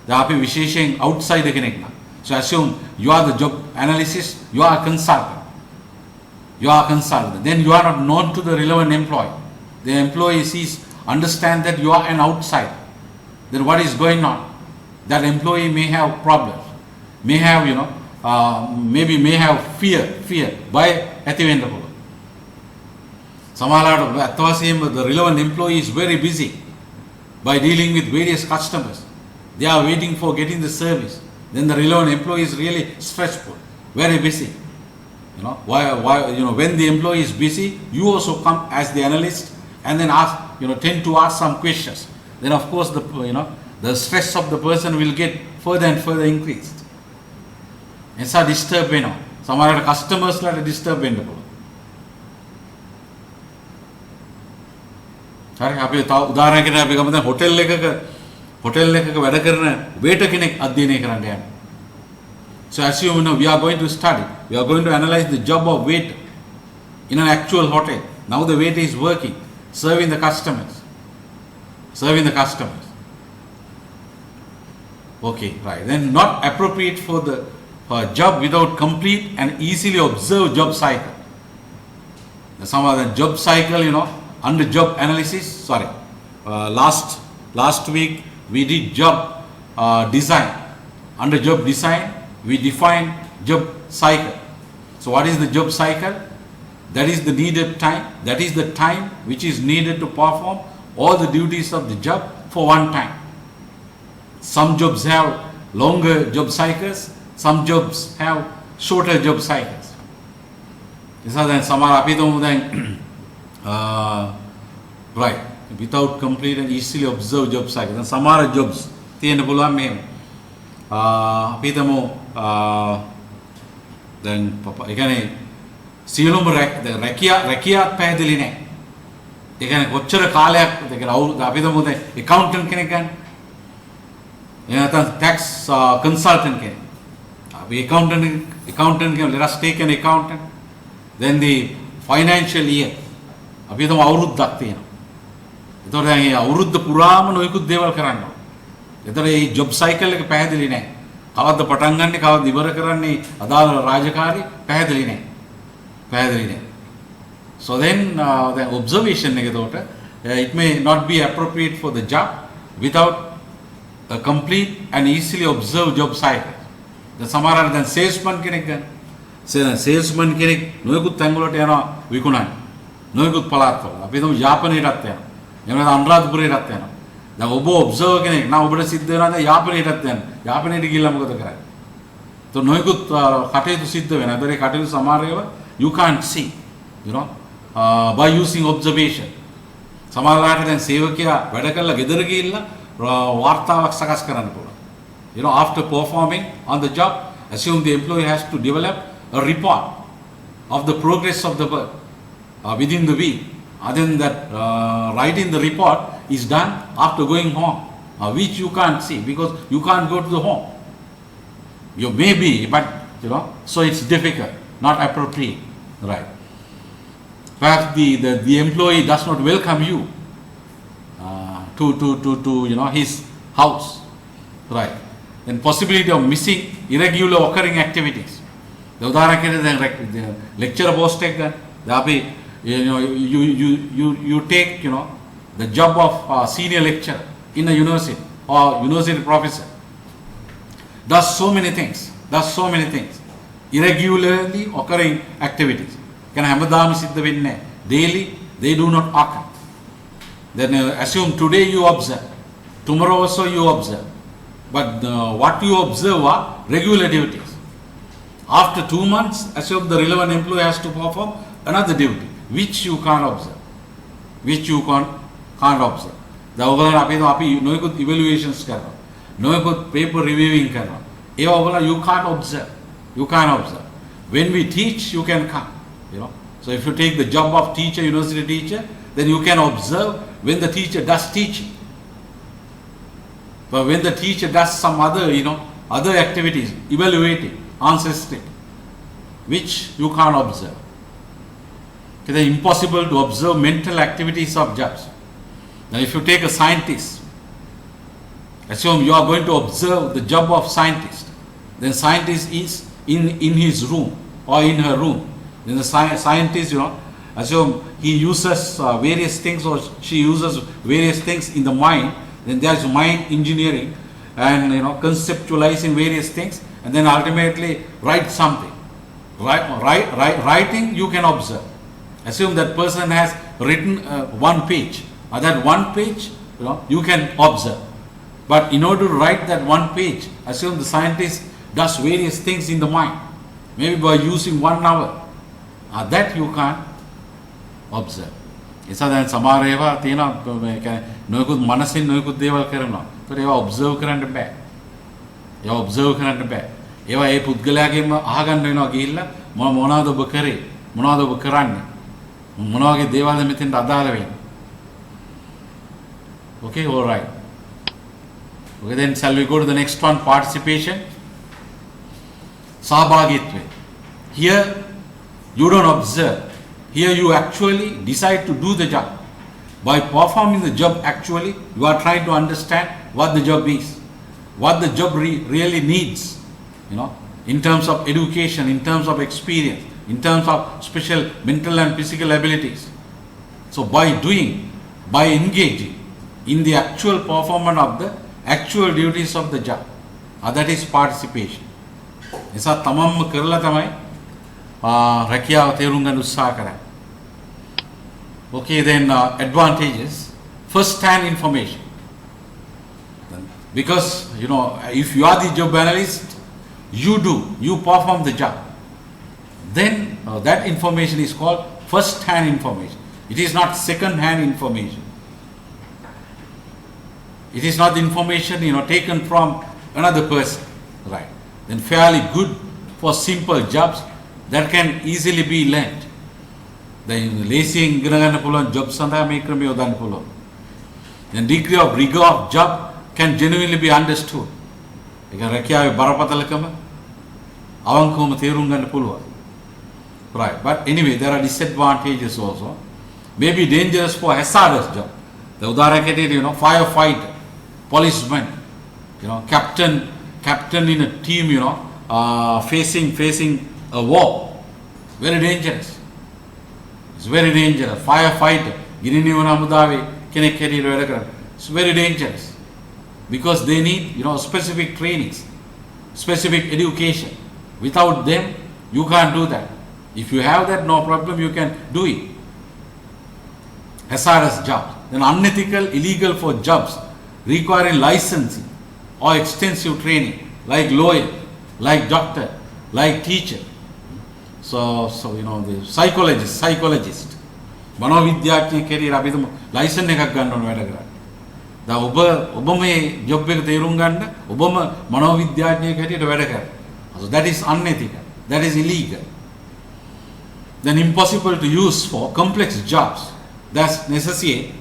දැන් අපි විශේෂයෙන් outsider කෙනෙක් නම්. So assume you are the job analyst, you are a consultant. You are a consultant. Then you are not known to the relevant employee. The employee understand that you are an outsider. Then what is going on? That employee may have problems. May have, maybe may have fear, by ඇති වෙන්න පුළුවන්. සමහරවිට අත් වශයෙන්ම the relevant employee is very busy by dealing with various customers. They are waiting for getting the service. Then the relevant employee is really stressful, very busy. Why when the employee is busy, you also come as the analyst and then ask, tend to ask some questions. Then of course the stress of the person will get further and further increased. එසා disturb වෙනවා. සමහරවිට කස්ටමර්ස්ලාට disturb වෙන්න පුළුවන්. හරි අපි තව උදාහරණයකට අපි ගමු දැන් හොටෙල් එකක වැඩ කරන වේටර් කෙනෙක් අධ්‍යයනය කරන්න යනවා. So assume we are going to study, we are going to analyze the job of waiter in an actual hotel. Now the waiter is working, serving the customers. Okay, right. Then not appropriate for the job without complete and easily observed job cycle. Some of the job cycle, under job analysis, last week we did job design. Under job design, we define job cycle. So what is the job cycle? That is the needed time. That is the time which is needed to perform all the duties of the job for one time. Some jobs have longer job cycles. Some jobs have shorter job cycles. නිසා දැන් සමහර අපි තුමු දැන් right without complete and easily observed job cycle. දැන් සමහර jobs තියෙන්න පුළුවන් මෙහෙම. අපි තුමු දැන් ඒ කියන්නේ සියලුම රැකියා පැහැදිලි නැහැ. ඒ කියන්නේ කොච්චර කාලයක් අපි තුමු දැන් accountant කෙනෙක් ගන්න. එහෙනම් tax consultant කෙනෙක්. accountant, let us take an accountant. Then the financial year. අපි හිතමු අවුරුද්දක් තියෙනවා. එතකොට දැන් මේ අවුරුද්ද පුරාම නොයෙකුත් දේවල් කරන්න ඕනේ. එතකොට මේ job cycle එක පැහැදිලි නැහැ. කවද්ද පටන් ගන්නෙ කවද්ද ඉවර කරන්නේ අදාළ රාජකාරි පැහැදිලි නැහැ. So then the observation එක එතකොට it may not be appropriate for the job without a complete and easily observed job cycle. දැන් සමහර දැන් සේල්ස්මන් කෙනෙක් ගන්න. සේල්ස්මන් කෙනෙක් නොයෙකුත් තැන් වලට යනවා විකුණන්න. නොයෙකුත් පළාත්වල. අපි හිතමු යාපනයටත් යනවා. එහෙම නැත්නම් අනුරාධපුරයටත් යනවා. දැන් ඔබ ඔබ්සර්වර් කෙනෙක් නම් ඔබට සිද්ධ වෙනවා දැන් යාපනයටත් යන්න. යාපනයට ගිහිල්ලා මොකද කරන්නේ? તો නොයෙකුත් කටයුතු සිද්ධ වෙනවා. ඒතරේ කටයුතු සමහර ඒවා you can't see, by using observation. සමහරවිට දැන් සේවකයා වැඩ කරලා ගෙදර ගිහිල්ලා වාර්තාවක් සකස් කරන්න පුළුවන්. After performing on the job, assume the employee has to develop a report of the progress of the work within the week. Other than that, writing the report is done after going home, which you can't see because you can't go to the home. You may be, but so it's difficult, not appropriate, right? Perhaps the employee does not welcome you to his house, right? Then possibility of missing irregular occurring activities. The lecture post take you take the job of senior lecturer in a university or university professor. Does so many things. Irregularly occurring activities. Can hamadam siddha venne daily they do not occur. Then assume today you observe, tomorrow also you observe. But what you observe are regular duties. After 2 months, assume the relevant employee has to perform another duty, which you can't observe. The overall no good evaluations no good paper reviewing you can't observe. When we teach, you can come. So if you take the job of teacher, university teacher, then you can observe when the teacher does teaching. But when the teacher does some other, other activities, evaluating, answer script, which you can't observe. It is impossible to observe mental activities of jobs. Now if you take a scientist, assume you are going to observe the job of scientist, then scientist is in his room or in her room. Then the scientist, assume he uses various things or she uses various things in the mind. Then there is mind engineering and conceptualizing various things and then ultimately write something. Writing you can observe. Assume that person has written one page. That one page you can observe. But in order to write that one page, assume the scientist does various things in the mind. Maybe by using 1 hour. That you can't observe. Isa දැන් සමහර ඒවා තියෙනවා නොයෙකුත් මනසින් නොයෙකුත් දේවල් කරනවා. ඒකට ඒවා ඔබ්සර්ව් කරන්න බෑ. ඒවා ඒ පුද්ගලයාගෙන්ම අහගන්න වෙනවා ගිහිල්ලා මොනවද ඔබ කරේ? මොනවද ඔබ කරන්නේ? මොන වගේ දේවල්ද මෙතෙන්ට අදාළ වෙන්නේ? Okay, all right. Okay, then shall we go to the next one, participation? Sahbagitve. Here you don't observe. Here you actually decide to do the job. By performing the job actually, you are trying to understand what the job is, what the job really needs, in terms of education, in terms of experience, in terms of special mental and physical abilities. So by engaging in the actual performance of the actual duties of the job, that is participation. Isa tamam කරලා තමයි රැකියාව තේරුම් ගන්න උත්සාහ කරන්නේ. Okay, then advantages. First-hand information. Because, if you are the job analyst, you perform the job. Then that information is called first-hand information. It is not second-hand information. It is not the information, taken from another person. Right. Then fairly good for simple jobs that can easily be learned. Then lacing jobs then degree of rigor of job can genuinely be understood. Right, but anyway, there are disadvantages also. May be dangerous for hazardous job. The firefighter, policeman, captain in a team, facing a war. Very dangerous. It's very dangerous. Firefighter, it's very dangerous. Because they need, specific trainings, specific education. Without them, you can't do that. If you have that, no problem, you can do it. Hazardous jobs. Then unethical, illegal for jobs requiring licensing or extensive training, like lawyer, like doctor, like teacher. So the psychologist. මනෝවිද්‍යාඥයෙක් හැටියට අපි licence එකක් ගන්න ඕන වැඩ කරන්නේ. දැන් ඔබ මේ ජොබ් එක තේරුම් ගන්න ඔබම මනෝවිද්‍යාඥයෙක් හැටියට වැඩ කරන්නේ. So that is unethical. That is illegal. Then impossible to use for complex jobs that necessitate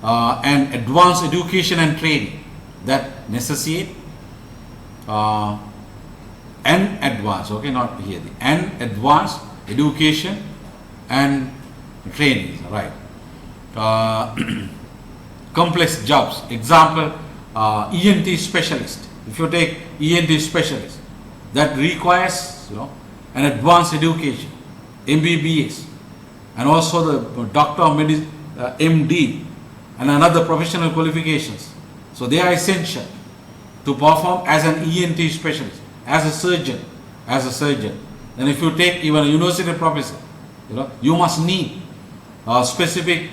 and advanced education and training that necessitate and advanced, okay, not here, the and advanced education and training, right. Complex jobs, example, ENT specialist. If you take ENT specialist, that requires, an advanced education, MBBS, and also the doctor of medicine, MD, and another professional qualifications. So they are essential to perform as an ENT specialist, as a surgeon, And if you take even a university professor, you must need specific,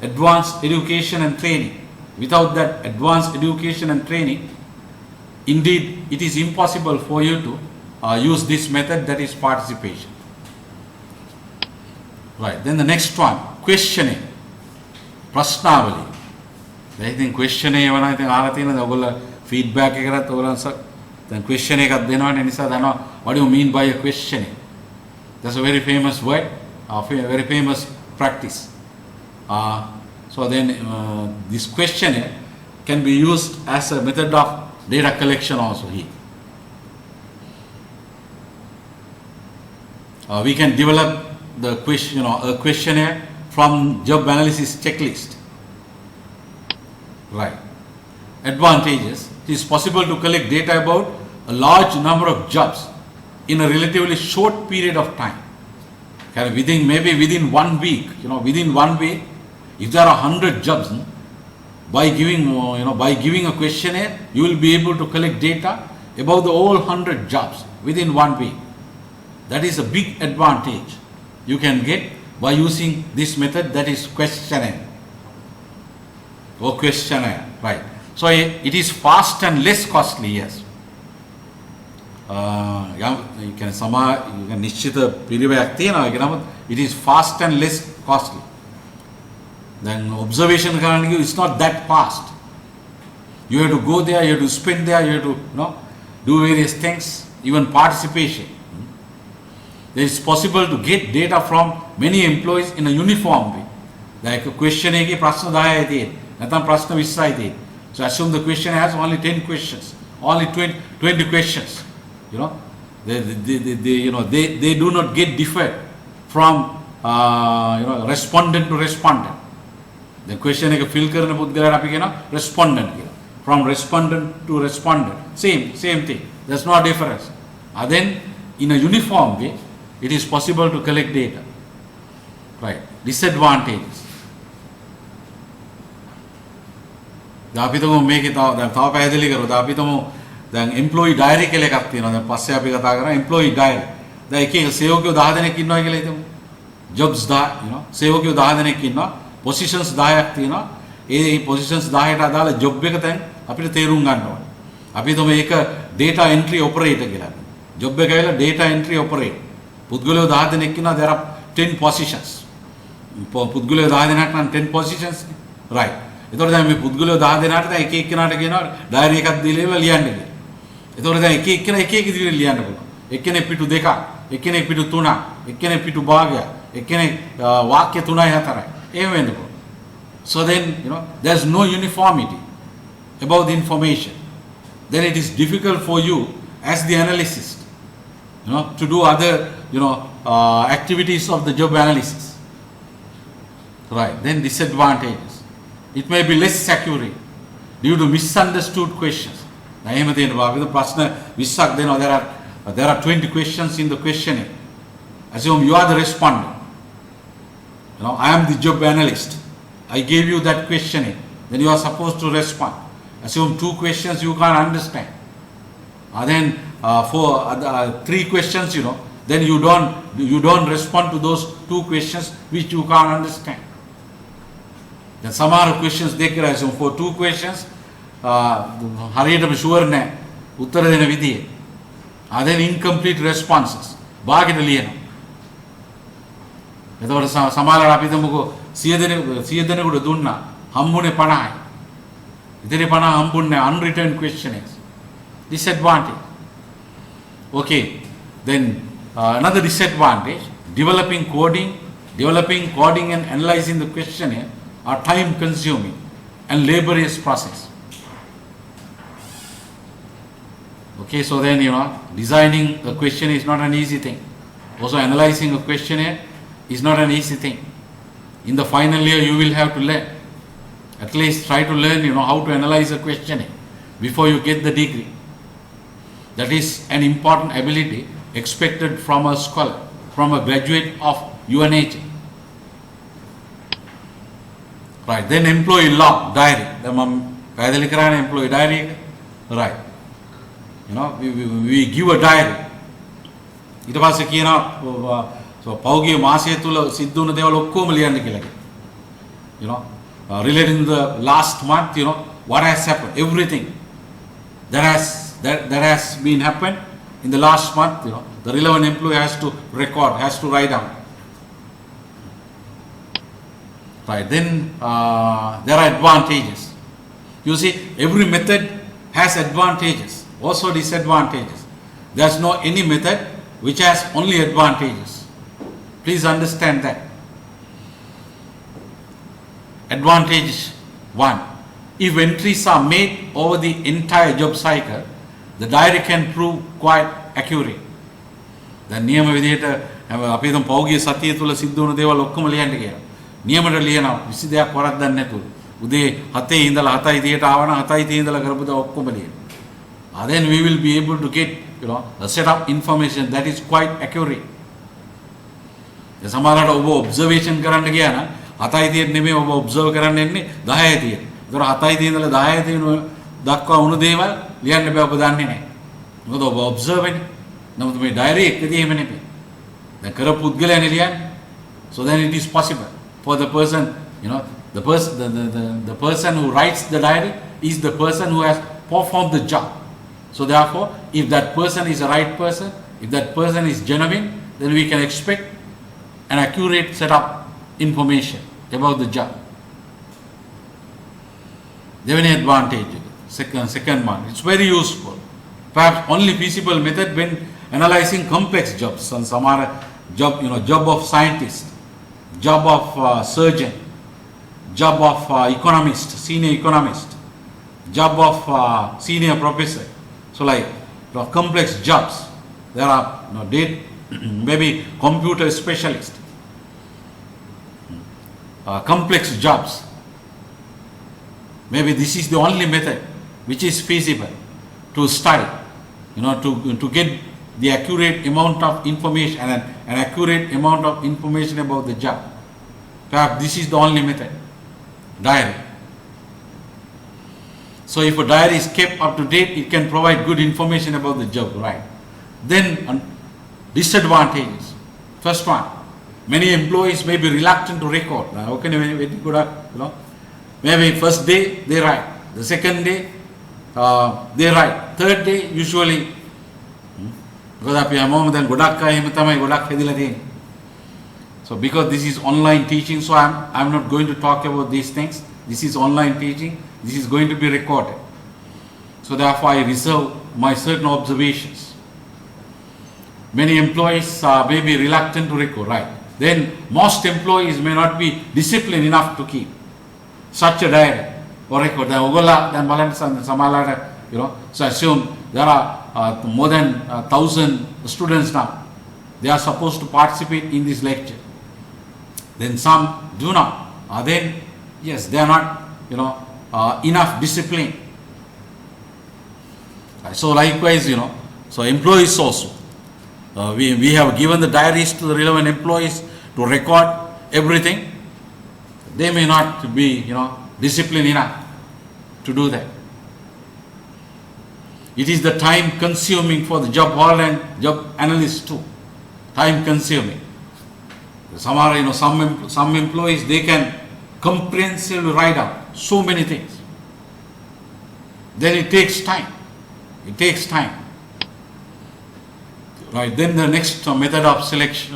advanced education and training. Without that advanced education and training, indeed, it is impossible for you to use this method, that is participation. Right. Then the next one, questioning. Prashnavali. I think questioning, when I think Aratina, feedback, then questioning, what do you mean by a questioning? That's a very famous word, a very famous practice. So then this questionnaire can be used as a method of data collection also here. We can develop the question, a questionnaire from job analysis checklist. Right. Advantages. It is possible to collect data about a large number of jobs in a relatively short period of time. Within 1 week, within 1 week, if there are 100 jobs, by giving a questionnaire, you will be able to collect data about the all 100 jobs within 1 week. That is a big advantage you can get by using this method, that is questionnaire. Or questionnaire, right. So it is fast and less costly, yes. You can nishchita pirivayak, it is fast and less costly. Then observation is not that fast. You have to go there, you have to spend there, you have to do various things, even participation. It is possible to get data from many employees in a uniform way. Like a question ki prashna daya ide, natam prashna vissa ide. So assume the question has only 10 questions, only 20 questions. They do not get different from respondent to respondent. The question is fill karne pudgala api respondent from respondent to respondent, same thing. There's no difference. And then in a uniform way, it is possible to collect data. Right. Disadvantages. Make it then employee diary ke le karti na passe api kata kara employee diary da ek seo ke udahadane kinno ke le jobs da seo ke udahadane kinno positions da yakti na e positions da eta dala job එක තැන් අපිට තේරුම් ගන්න ඕනේ. අපි තම ඒක data entry operator කියලා. job එක ඇවිල්ලා data entry operator. පුද්ගලයෝ 10 දෙනෙක් ඉන්නවා, there are 10 positions. පුද්ගලයෝ 10 දෙනාට නම් 10 positions right. එතකොට දැන් මේ පුද්ගලයෝ 10 දෙනාට දැන් එක එක්කෙනාට කියනවා diary එකක් දීලා ලියන්න කියලා. එතකොට දැන් එක එක්කෙනා එක එක විදිහට ලියන්න පුළුවන්. එක්කෙනෙක් පිටු 2ක්, එක්කෙනෙක් පිටු 3ක්, එක්කෙනෙක් පිටු භාගයක්, එක්කෙනෙක් වාක්‍ය 3යි 4යි. එහෙම වෙන්න පුළුවන්. So then, there's no uniformity about the information. Then it is difficult for you as the analyst, to do other, activities of the job analysis. Right. Then disadvantages. It may be less accurate due to misunderstood questions. There are 20 questions in the questionnaire. Assume you are the respondent. I am the job analyst. I gave you that questionnaire. Then you are supposed to respond. Assume 2 questions you can't understand. Then for 3 questions, then you don't respond to those 2 questions which you can't understand. Then some other questions they can assume for 2 questions, හරියටම sure නැහැ උත්තර දෙන විදිය. then incomplete responses. භාගෙට ලියනවා. එතකොට සමහරවල් අපි හිතමුකෝ 100 දෙනෙකුට දුන්නා හම්බුනේ 50යි. ඉතින් 50 හම්බුන්නේ unwritten questionnaires. Disadvantage. Okay, then another disadvantage, developing coding and analyzing the questionnaire are time consuming and laborious process. Okay, so then, designing a question is not an easy thing. Also, analyzing a questionnaire is not an easy thing. In the final year, you will have to learn. At least try to learn, how to analyze a questionnaire before you get the degree. That is an important ability expected from a scholar, from a graduate of UNH. Right, then employee log, diary. The employee diary. Right. We give a diary. ඊට පස්සේ කියනවා පෞගේ මාසය තුල සිද්ධ වුණ දේවල් ඔක්කොම ලියන්න කියලා. Relating the last month, what has happened, everything that has been happened in the last month, the relevant employee has to record, has to write down. Right, then there are advantages. You see, every method has advantages, also disadvantages. There's no any method which has only advantages. Please understand that. Advantage 1. If entries are made over the entire job cycle, the diary can prove quite accurate. දැන් නියම විදිහට අපි හිතමු පෞගිය සතිය තුල සිද්ධ වුණු දේවල් ඔක්කොම ලියන්න කියලා. නියමට ලියනවා 20 දෙයක් වරද්දන්නේ නැතුව. උදේ 7 ඉඳලා 7:30ට ආවනම් 7:30 ඉඳලා කරපු දා ඔක්කොම ලියන්න. Then we will be able to get, a set of information that is quite accurate. සමහරවිට ඔබ observation කරන්න ගියා නම් 7:30ට නෙමෙයි ඔබ observe කරන්න එන්නේ 10:30ට. ඒතර 7:30 ඉඳලා 10:30 දක්වා වුණු දේවල් ලියන්න බෑ ඔබ දන්නේ නැහැ. මොකද ඔබ observe වෙන්නේ. නමුත් මේ diary එකදී එහෙම නෙමෙයි. දැන් කරපු පුද්ගලයානේ ලියන්නේ. So then it is possible for the person, the person who writes the diary is the person who has performed the job. So therefore, if that person is the right person, if that person is genuine, then we can expect an accurate set of information about the job. There is an advantage. Second one, it's very useful. Perhaps only feasible method when analyzing complex jobs. And some are job, job of scientist, job of surgeon, job of economist, senior economist, job of senior professor. So like complex jobs, there are maybe computer specialist, complex jobs. Maybe this is the only method which is feasible to study, to get the accurate amount of information and an accurate amount of information about the job. Perhaps this is the only method, diary. So if a diary is kept up to date, it can provide good information about the job, right? Then disadvantages. First one, many employees may be reluctant to record. Now, maybe first day they write, the second day they write, third day usually so because this is online teaching, so I'm not going to talk about these things. This is online teaching. This is going to be recorded. So therefore I reserve my certain observations. Many employees may be reluctant to record, right? Then most employees may not be disciplined enough to keep such a diary or record. So assume there are more than 1,000 students now. They are supposed to participate in this lecture. Then some do not. Then yes, they are not, enough discipline. So likewise, so employees also. We have given the diaries to the relevant employees to record everything. They may not be, disciplined enough to do that. It is the time consuming for the job holder and job analyst too. Time consuming. Some employees, they can comprehensively write down so many things. Then it takes time. It takes time. Right. Then the next method of selection,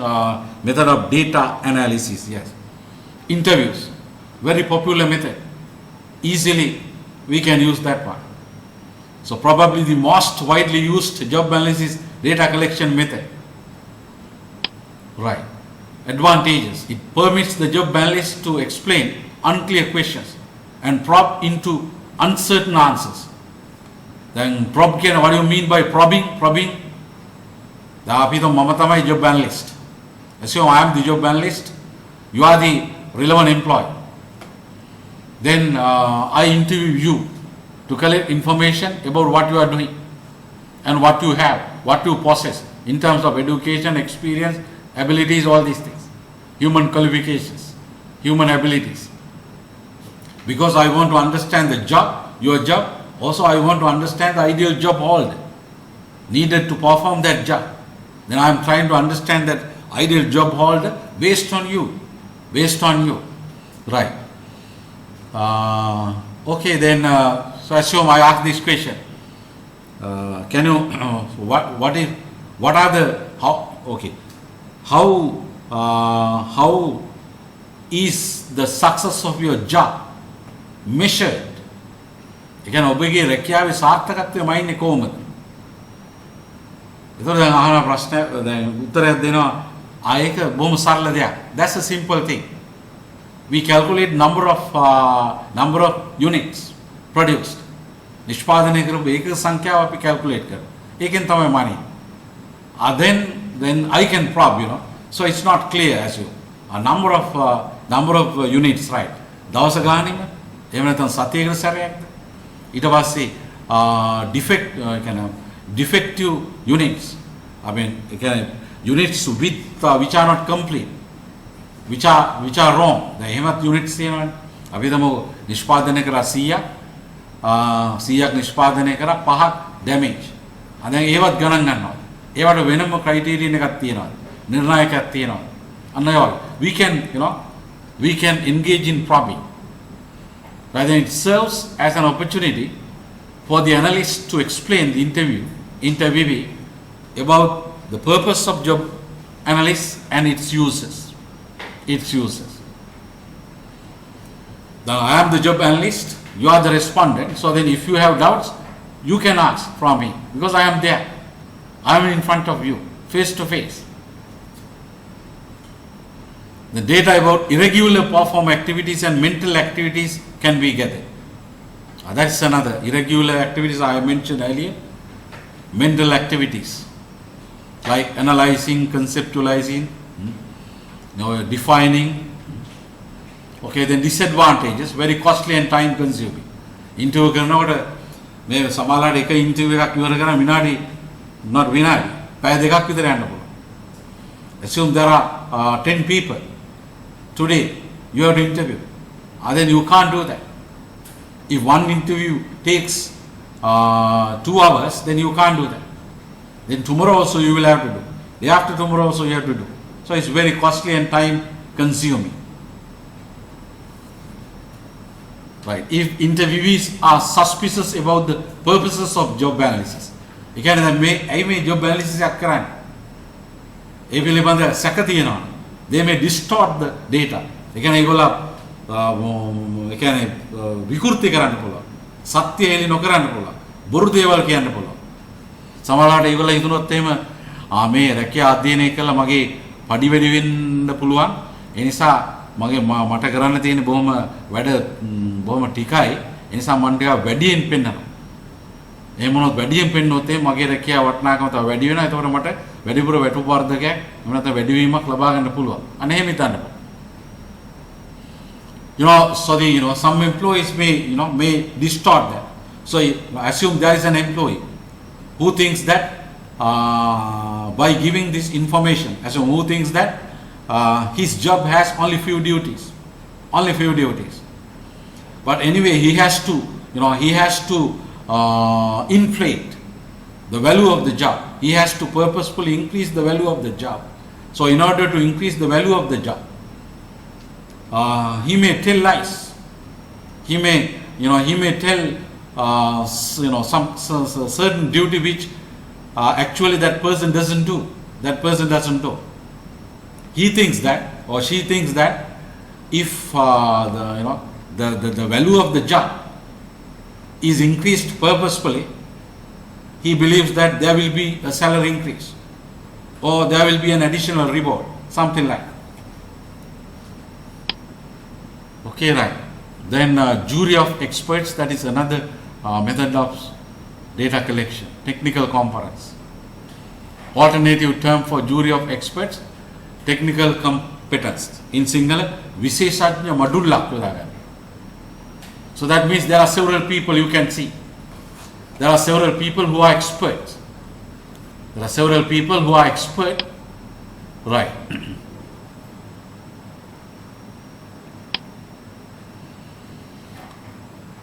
method of data analysis. Yes. Interviews. Very popular method. Easily we can use that one. So probably the most widely used job analysis data collection method. Right. Advantages. It permits the job analyst to explain unclear questions and probe into uncertain answers. Then probe කියන what do you mean by probing? දැන් අපි તો මම තමයි job analyst. Assume I am the job analyst. You are the relevant employee. Then I interview you to collect information about what you are doing and what you have, what you possess in terms of education, experience, abilities, all these things. Human qualifications, human abilities. Because I want to understand the job, your job. Also I want to understand the ideal job holder needed to perform that job. Then I am trying to understand that ideal job holder based on you. Right. Okay, then so assume I ask this question. Can you what are the how is the success of your job measured? ඒ කියන්නේ ඔබගේ රැකියාවේ සාර්ථකත්වය මයින්නේ කොහොමද? ඒතකොට දැන් අහන ප්‍රශ්න දැන් උත්තරයක් දෙනවා ආයක බොහොම සරල දෙයක්. That's a simple thing. We calculate number of units produced. නිෂ්පාදනය කරපු ඒක සංඛ්‍යාව අපි calculate කරනවා. ඒකෙන් තමයි money. Then I can probe, you know. So it's not clear as you. A number of units, right? දවස ගානෙම එහෙම නැත්නම් සතියකට සැරයක්ද? ඊට පස්සේ defective units. I mean, units which are not complete, which are wrong. The එහෙමත් units තියෙනවනේ. අපි තමු නිෂ්පාදනය කරා 100ක් නිෂ්පාදනය කරා 5ක් damage. දැන් ඒවත් ගණන් ගන්නවා. ඒවට වෙනම criterion එකක් තියෙනවා. නිර්ණායකයක් තියෙනවා. අන්න ඒ වගේ. We can engage in probing. Rather, it serves as an opportunity for the analyst to explain the interviewee about the purpose of job analysis and its uses. Now, I am the job analyst, you are the respondent. So then if you have doubts, you can ask from me because I am there. I am in front of you, face to face. The data about irregular perform activities and mental activities can be gathered. That's another. Irregular activities I mentioned earlier. Mental activities like analyzing, conceptualizing, defining. Okay, then disadvantages, very costly and time consuming. Interview කරනකොට මේ සමහරවිට එක interview එකක් ඉවර කරන විනාඩි පැය දෙකක් විතර යන්න පුළුවන්. Assume there are 10 people. Today, you have to interview. Then you can't do that. If one interview takes 2 hours, then you can't do that. Then tomorrow also you will have to do. Day after tomorrow also you have to do. So it's very costly and time consuming. Right. If interviewees are suspicious about the purposes of job analysis, ඒ කියන්නේ දැන් මේ job analysis එකක් කරන්නේ. ඒ පිළිබඳ සැක තියෙනවා. They may distort the data. ඒ කියන්නේ ඒගොල්ලෝ විකෘති කරන්න පුළුවන්. සත්‍ය එලි නොකරන්න පුළුවන්. බොරු දේවල් කියන්න පුළුවන්. සමහරවිට ඒගොල්ලෝ හිතනොත් එහෙම මේ රැකියා අධ්‍යයනය කළා මගේ පඩි වැඩි වෙන්න පුළුවන්. ඒ නිසා මට කරන්න තියෙන බොහොම ටිකයි. ඒ නිසා මම ටිකක් වැඩියෙන් පෙන්නනවා. එහෙම මොනවද වැඩියෙන් පෙන්නොත් එහෙම මගේ රැකියාව වටිනාකම තව වැඩි වෙනවා. ඒතකොට මට වැඩිපුර වැටුප් වර්ධකයක් එහෙම නැත්නම් වැඩිවීමක් ලබා ගන්න පුළුවන්. අන්න එහෙම හිතන්න. Some employees may distort that. So assume there is an employee who thinks that by giving this information, who thinks that his job has only few duties. But anyway, he has to inflate the value of the job. He has to purposefully increase the value of the job. So in order to increase the value of the job, he may tell lies. He may tell some certain duty which actually that person doesn't do. He thinks that, or she thinks that, if the value of the job is increased purposefully, he believes that there will be a salary increase or there will be an additional reward, something like that. Okay, right. Then jury of experts, that is another method of data collection, technical conference. Alternative term for jury of experts, technical competence. In Sinhala, Visheshajna Madulla. So that means there are several people you can see. There are several people who are experts. There are several people who are expert. Right.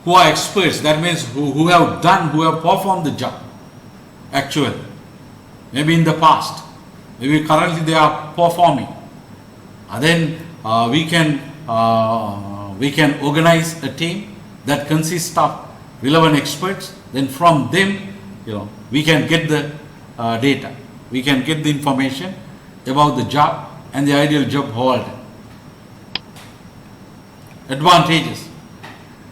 Who are experts, that means who have performed the job actually. Maybe in the past, maybe currently they are performing. And then we can organize a team that consists of relevant experts. Then from them, we can get the data, we can get the information about the job and the ideal job holder. Advantages.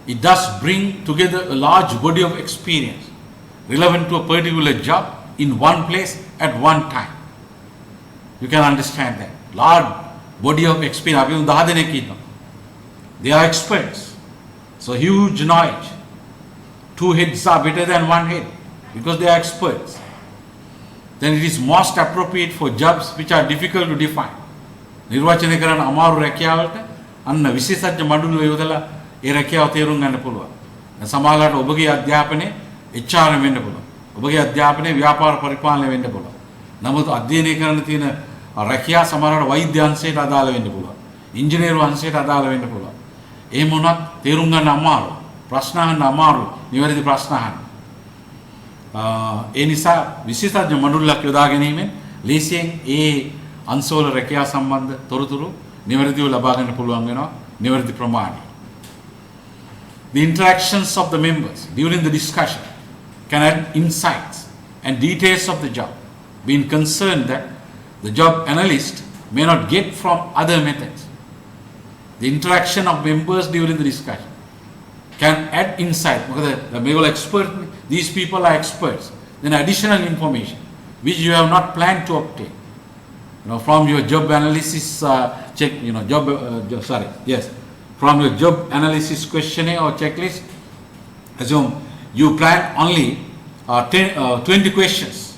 It does bring together a large body of experience relevant to a particular job in one place at one time. You can understand that. Large body of experience. They are experts. So huge knowledge. Two heads are better than one head because they are experts. Then it is most appropriate for jobs which are difficult to define. Nirvachana karana amaru රැකියාවලට අන්න විශේෂඥ මඩුල්ල යොදලා ඒ රැකියාව තේරුම් ගන්න පුළුවන්. සමහරවිට ඔබගේ අධ්‍යාපනයේ HR වෙන්න පුළුවන්. ඔබගේ අධ්‍යාපනයේ ව්‍යාපාර පරිපාලනය වෙන්න පුළුවන්. නමුත් අධ්‍යයනය කරන තියෙන රැකියාව සමහරවිට වෛද්‍ය අංශයට අදාළ වෙන්න පුළුවන්. ඉංජිනේරු අංශයට අදාළ වෙන්න පුළුවන්. එහෙම වුණත් තේරුම් ගන්න අමාරුයි. ප්‍රශ්න අහන්න අමාරුයි. නිවැරදි ප්‍රශ්න අහන්න. ඒ නිසා විශේෂඥ මඩුල්ලක් යොදා ගැනීමෙන් ලේසියෙන් ඒ අංශවල රැකියාව සම්බන්ධ තොරතුරු නිවැරදිව ලබා ගන්න පුළුවන් වෙනවා. නිවැරදි ප්‍රමාණය. The interactions of the members during the discussion can add insights and details of the job, being concerned that the job analyst may not get from other methods. The interaction of members during the discussion can add insight. The expert, these people are experts. Then additional information which you have not planned to obtain. From your job analysis from your job analysis questionnaire or checklist, assume you plan only 20 questions.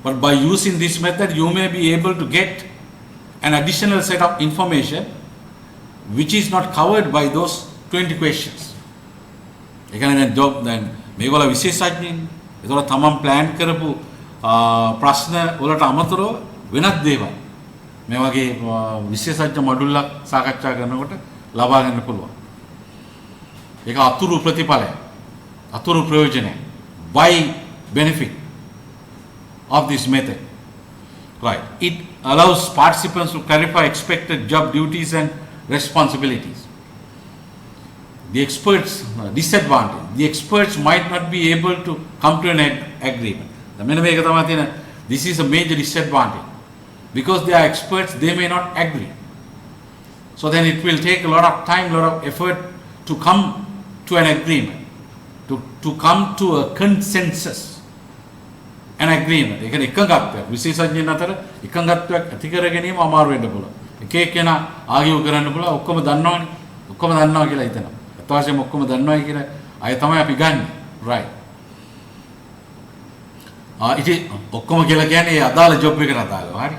But by using this method, you may be able to get an additional set of information which is not covered by those 20 questions. Then job then මේගොල්ලෝ විශේෂඥයින්. ඒතකොට තමන් plan කරපු ප්‍රශ්න වලට අමතරව වෙනත් දේවල් මේ වගේ විශේෂඥ මොඩුල්ලක් සාකච්ඡා කරනකොට ලබා ගන්න පුළුවන්. ඒක අතුරු ප්‍රතිඵලය, අතුරු ප්‍රයෝජනය, by benefit of this method. Right. It allows participants to clarify expected job duties and responsibilities. The experts, disadvantage, the experts might not be able to come to an agreement. This is a major disadvantage. Because they are experts, they may not agree. So then it will take a lot of time, a lot of effort to come to an agreement, to come to a consensus, an agreement. ඒක එකඟත්වයක් විශේෂඥයන් අතර එකඟත්වයක් ඇති කර ගැනීම අමාරු වෙන්න පුළුවන්. එක එක්කෙනා ආගියු කරන්න පුළුවන්. ඔක්කොම දන්නවනේ. ඔක්කොම දන්නවා කියලා හිතනවා. අතවාසියම ඔක්කොම දන්නවයි කියලා අය තමයි අපි ගන්නෙ. right. ඉතින් ඔක්කොම කියලා කියන්නේ ඒ අදාළ ජොබ් එකට අදාළව. හරි.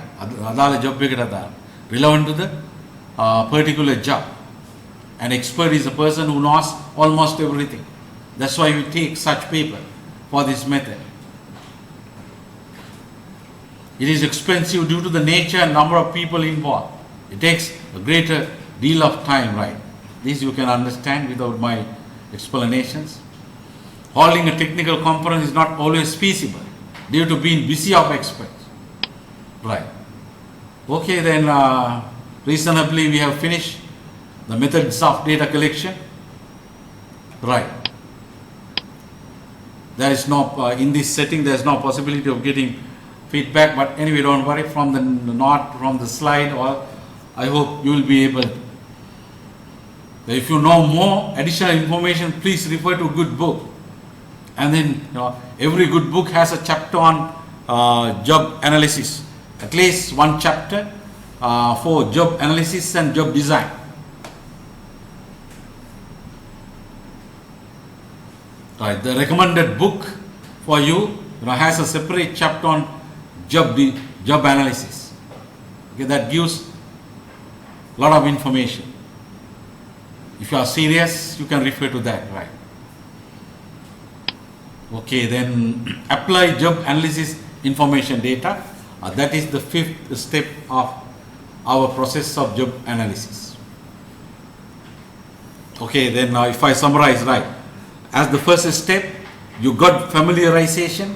අදාළ ජොබ් එකට අදාළ. relevant to the particular job. An expert is a person who knows almost everything. That's why we take such paper for this method. It is expensive due to the nature and number of people involved. It takes a greater deal of time, right? This you can understand without my explanations. Holding a technical conference is not always feasible due to being busy of experts. Right. Okay, then reasonably we have finished the methods of data collection. Right. There is no, in this setting there is no possibility of getting feedback, but anyway don't worry, from the note, from the slide, or I hope you will be able to. If you know more additional information, please refer to a good book. And then every good book has a chapter on job analysis, at least one chapter for job analysis and job design. Right. The recommended book for you, has a separate chapter on job analysis. Okay, that gives a lot of information. If you are serious, you can refer to that, right? Okay, then apply job analysis information data. That is the fifth step of our process of job analysis. Okay, then if I summarize, right, as the first step, you got familiarization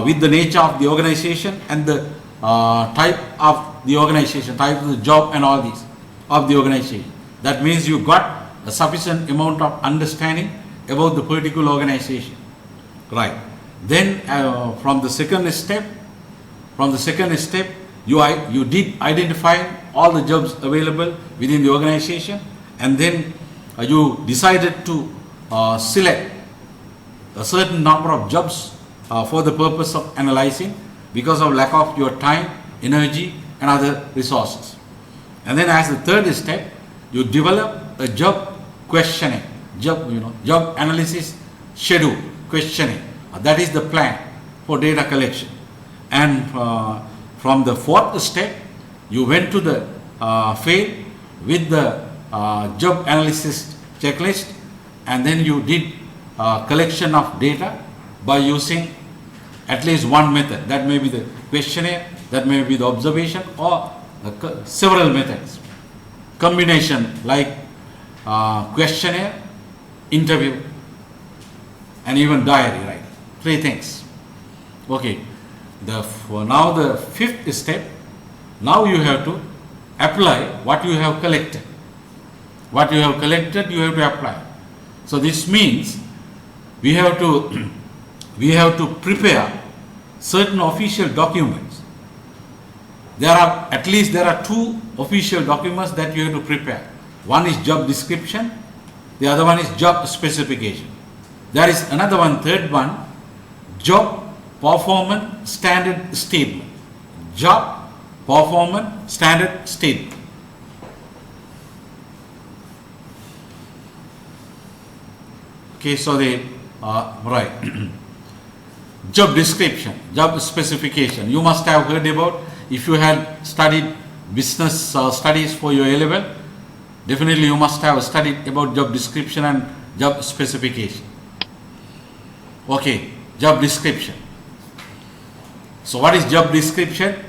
with the nature of the organization and the type of the organization, type of the job and all these of the organization. That means you got a sufficient amount of understanding about the particular organization, right? Then from the second step, you did identify all the jobs available within the organization, and then you decided to select a certain number of jobs for the purpose of analyzing because of lack of your time, energy and other resources. And then as the third step, you develop a job questioning, job analysis schedule questioning. That is the plan for data collection. And from the fourth step, you went to the field with the job analysis checklist, and then you did collection of data by using at least one method. That may be the questionnaire, that may be the observation, or several methods. Combination like questionnaire, interview, and even diary, right? 3 things. Okay. Now the fifth step, now you have to apply what you have collected. What you have collected, you have to apply. So this means we have to prepare certain official documents. There are 2 official documents that you have to prepare. One is job description, the other one is job specification. There is another one, third one, job performance standard statement. Job performance standard statement. Okay, so right. Job description, job specification. You must have heard about, if you had studied business studies for your A-level, definitely you must have studied about job description and job specification. Okay, job description. So what is job description?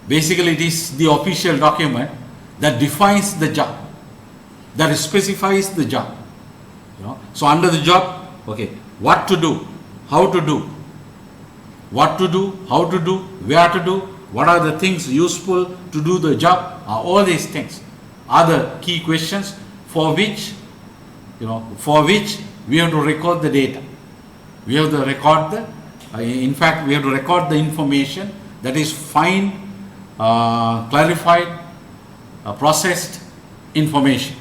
Basically it is the official document that defines the job, that specifies the job. So under the job, okay, what to do, how to do, what to do, how to do, where to do, what are the things useful to do the job, all these things are the key questions for which we have to record the data. We have to record we have to record the information that is fine, clarified, processed information.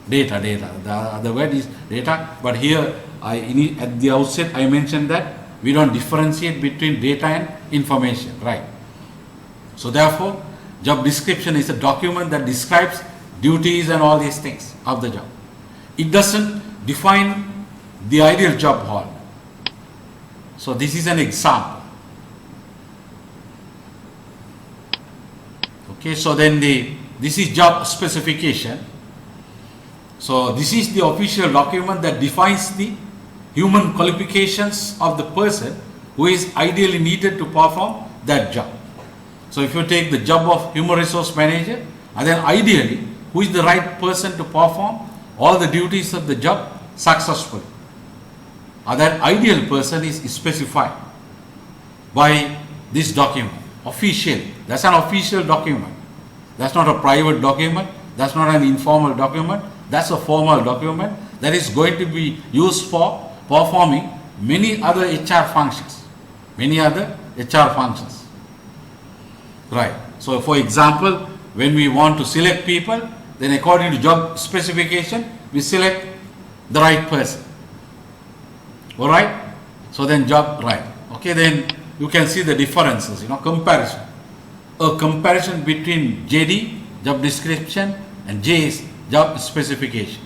Data. The other word is data, but here at the outset I mentioned that we don't differentiate between data and information, right? So therefore, job description is a document that describes duties and all these things of the job. It doesn't define the ideal job role. So this is an example. Okay, so then this is job specification. So this is the official document that defines the human qualifications of the person who is ideally needed to perform that job. So if you take the job of human resource manager, and then ideally who is the right person to perform all the duties of the job successfully. That ideal person is specified by this document, official. That's an official document. That's not a private document. That's not an informal document. That's a formal document that is going to be used for performing many other HR functions. Right. So for example, when we want to select people, then according to job specification, we select the right person. Alright? So then job, right. Okay, then you can see the differences, comparison. A comparison between JD, job description, and J's, job specification.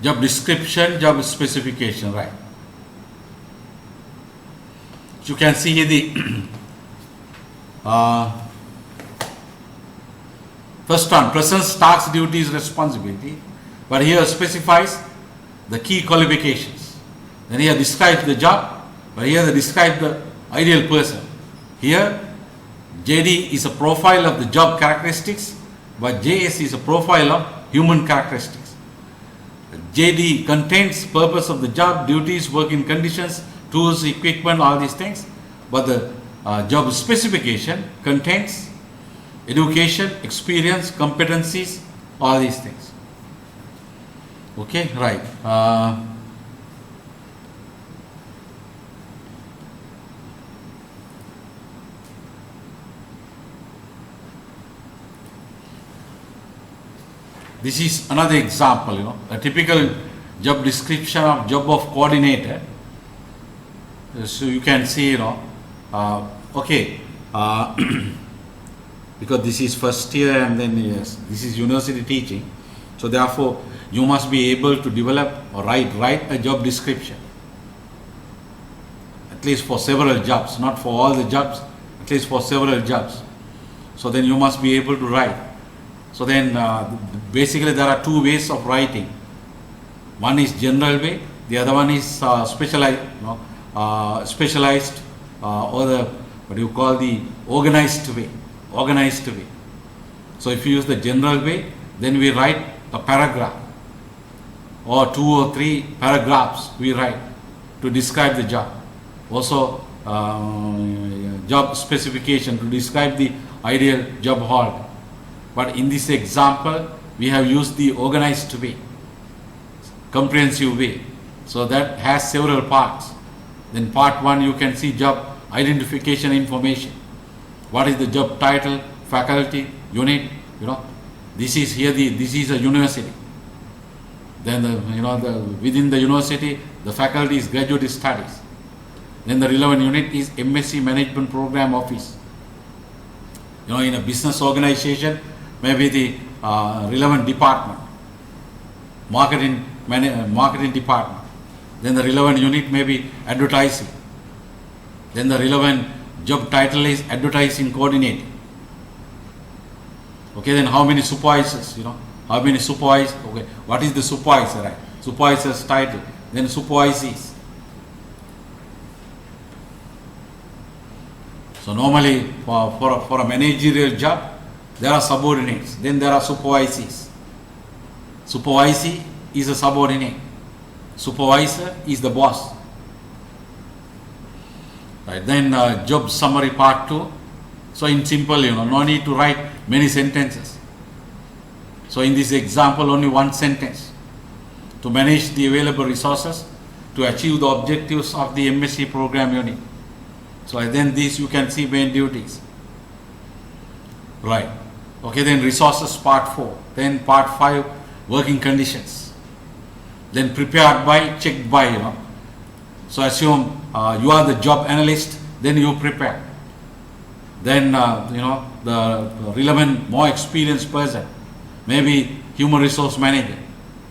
job description, job specification, right? So you can see here the first one, presence, tasks, duties, responsibility, but here specifies the key qualifications. Then here describes the job, but here they describe the ideal person. Here JD is a profile of the job characteristics, but JS is a profile of human characteristics. JD contains purpose of the job, duties, working conditions, tools, equipment, all these things, but the job specification contains education, experience, competencies, all these things. Okay, right. This is another example, a typical job description of job of coordinator. So you can see, okay, because this is first year and then yes, this is university teaching. So therefore, you must be able to develop or write a job description, at least for several jobs, not for all the jobs, at least for several jobs. So then you must be able to write. So then basically there are two ways of writing. One is general way, the other one is specialized, specialized or the what you call the organized way. Organized way. So if you use the general way, then we write a paragraph or 2 or 3 paragraphs we write to describe the job. Also job specification to describe the ideal job holder. But in this example, we have used the organized way, comprehensive way. So that has several parts. Then part 1, you can see job identification information. What is the job title, faculty, unit, this is here, this is a university. Then within the university, the faculty is graduate studies. Then the relevant unit is MSc Management Program Office. In a business organization, maybe the relevant department, marketing department. Then the relevant unit may be advertising. Then the relevant job title is advertising coordinator. Okay, then how many supervisors, how many supervisors, okay, what is the supervisor, right? Supervisor's title, then supervisees. So normally for a managerial job, there are subordinates, then there are supervisees. Supervisee is a subordinate. Supervisor is the boss. Right, then job summary part 2. So in simple, no need to write many sentences. So in this example, only one sentence. To manage the available resources to achieve the objectives of the MSc program unit. So then this you can see main duties. Right. Okay, then resources part 4. Then part 5, working conditions. Then prepared by, checked by, So assume you are the job analyst, then you prepare. Then, the relevant, more experienced person, maybe human resource manager,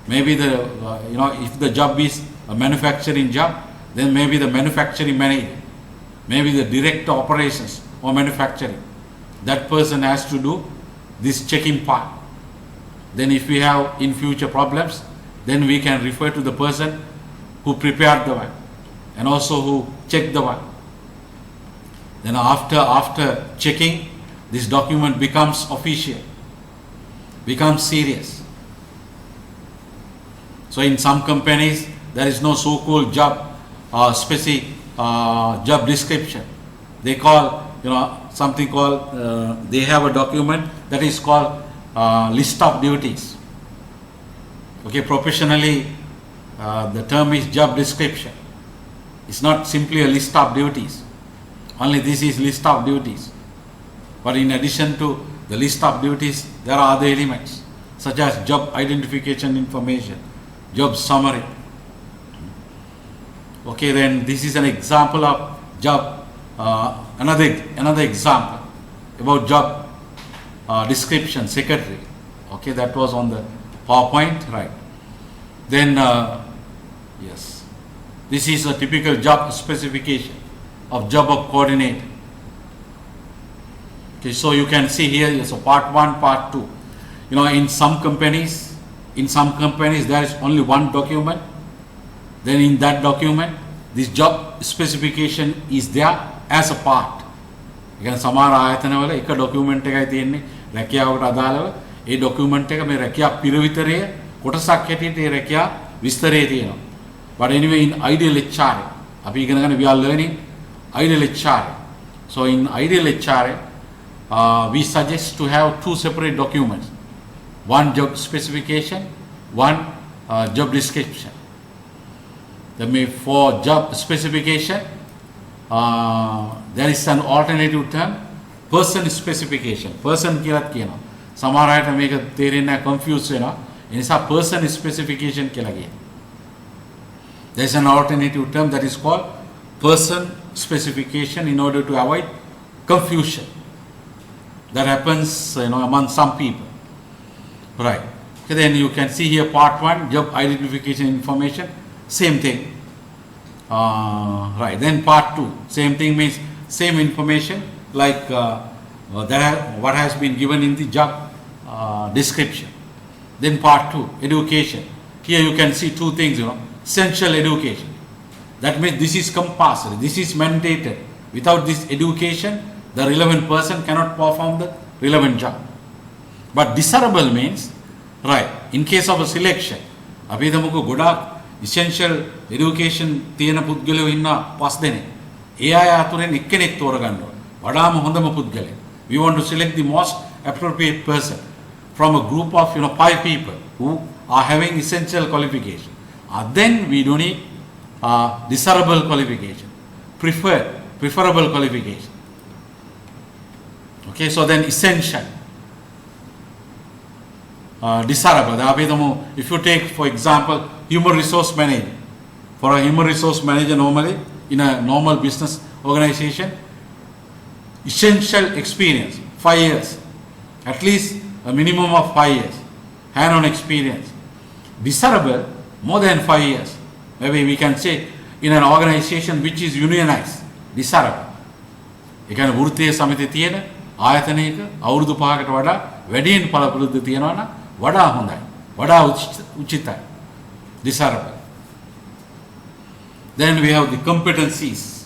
maybe the, if the job is a manufacturing job, then maybe the manufacturing manager, maybe the director operations or manufacturing. That person has to do this checking part. Then if we have in future problems, then we can refer to the person who prepared the one and also who checked the one. Then after checking, this document becomes official, becomes serious. So in some companies, there is no so-called job specific job description. They call, something called, they have a document that is called list of duties. Okay, professionally, the term is job description. It's not simply a list of duties. Only this is list of duties. But in addition to the list of duties, there are other elements such as job identification information, job summary. Okay, then this is an example of job, another example about job description, secretary. Okay, that was on the PowerPoint, right? Then, yes, this is a typical job specification of job of coordinator. Okay, so you can see here, so part 1, part 2. You know, in some companies there is only one document. Then in that document, this job specification is there as a part. again සමහර ආයතනවල එක document එකයි තියෙන්නේ රැකියාවට අදාළව. ඒ document එක මේ රැකියා පිරවිතරය කොටසක් හැටියට ඒ රැකියා විස්තරය තියෙනවා. But anyway, in ideal HR, අපි ඉගෙන ගන්න we are learning ideal HR. So in ideal HR, we suggest to have two separate documents. One job specification, one job description. Then for job specification, there is an alternative term, person specification. Person කියලාත් කියනවා. සමහර අයට මේක තේරෙන්නේ නැහැ, confused වෙනවා. ඒ නිසා person specification කියලා කියනවා. There is an alternative term that is called person specification in order to avoid confusion that happens, among some people. Right. Okay, then you can see here part 1, job identification information, same thing. Right. Then part 2, same thing, means same information like what has been given in the job description. Then part 2, education. Here you can see two things, essential education. That means this is compulsory, this is mandated. Without this education, the relevant person cannot perform the relevant job. But desirable means, right, in case of a selection, අපි දමුකෝ ගොඩාක් essential education තියෙන පුද්ගලයෝ ඉන්න 5 දෙනෙක්. ඒ අය අතුරෙන් එක්කෙනෙක් තෝරගන්න ඕන. වඩාම හොඳම පුද්ගලයා. We want to select the most appropriate person from a group of 5 people who are having essential qualification. Then we don't need desirable qualification, preferable qualification. Okay, so then essential, desirable. If you take, for example, human resource manager. For a human resource manager, normally in a normal business organization, essential experience 5 years, at least a minimum of 5 years, hand-on experience. Desirable, more than 5 years. Maybe we can say in an organization which is unionized, desirable. ඒ කියන්නේ වෘත්තීය සමිතිය තියෙන ආයතනයක අවුරුදු 5කට වඩා වැඩියෙන් පළපුරුද්ද තියෙනවා නම් වඩා හොඳයි. වඩා උචිතයි. Desirable. Then we have the competencies.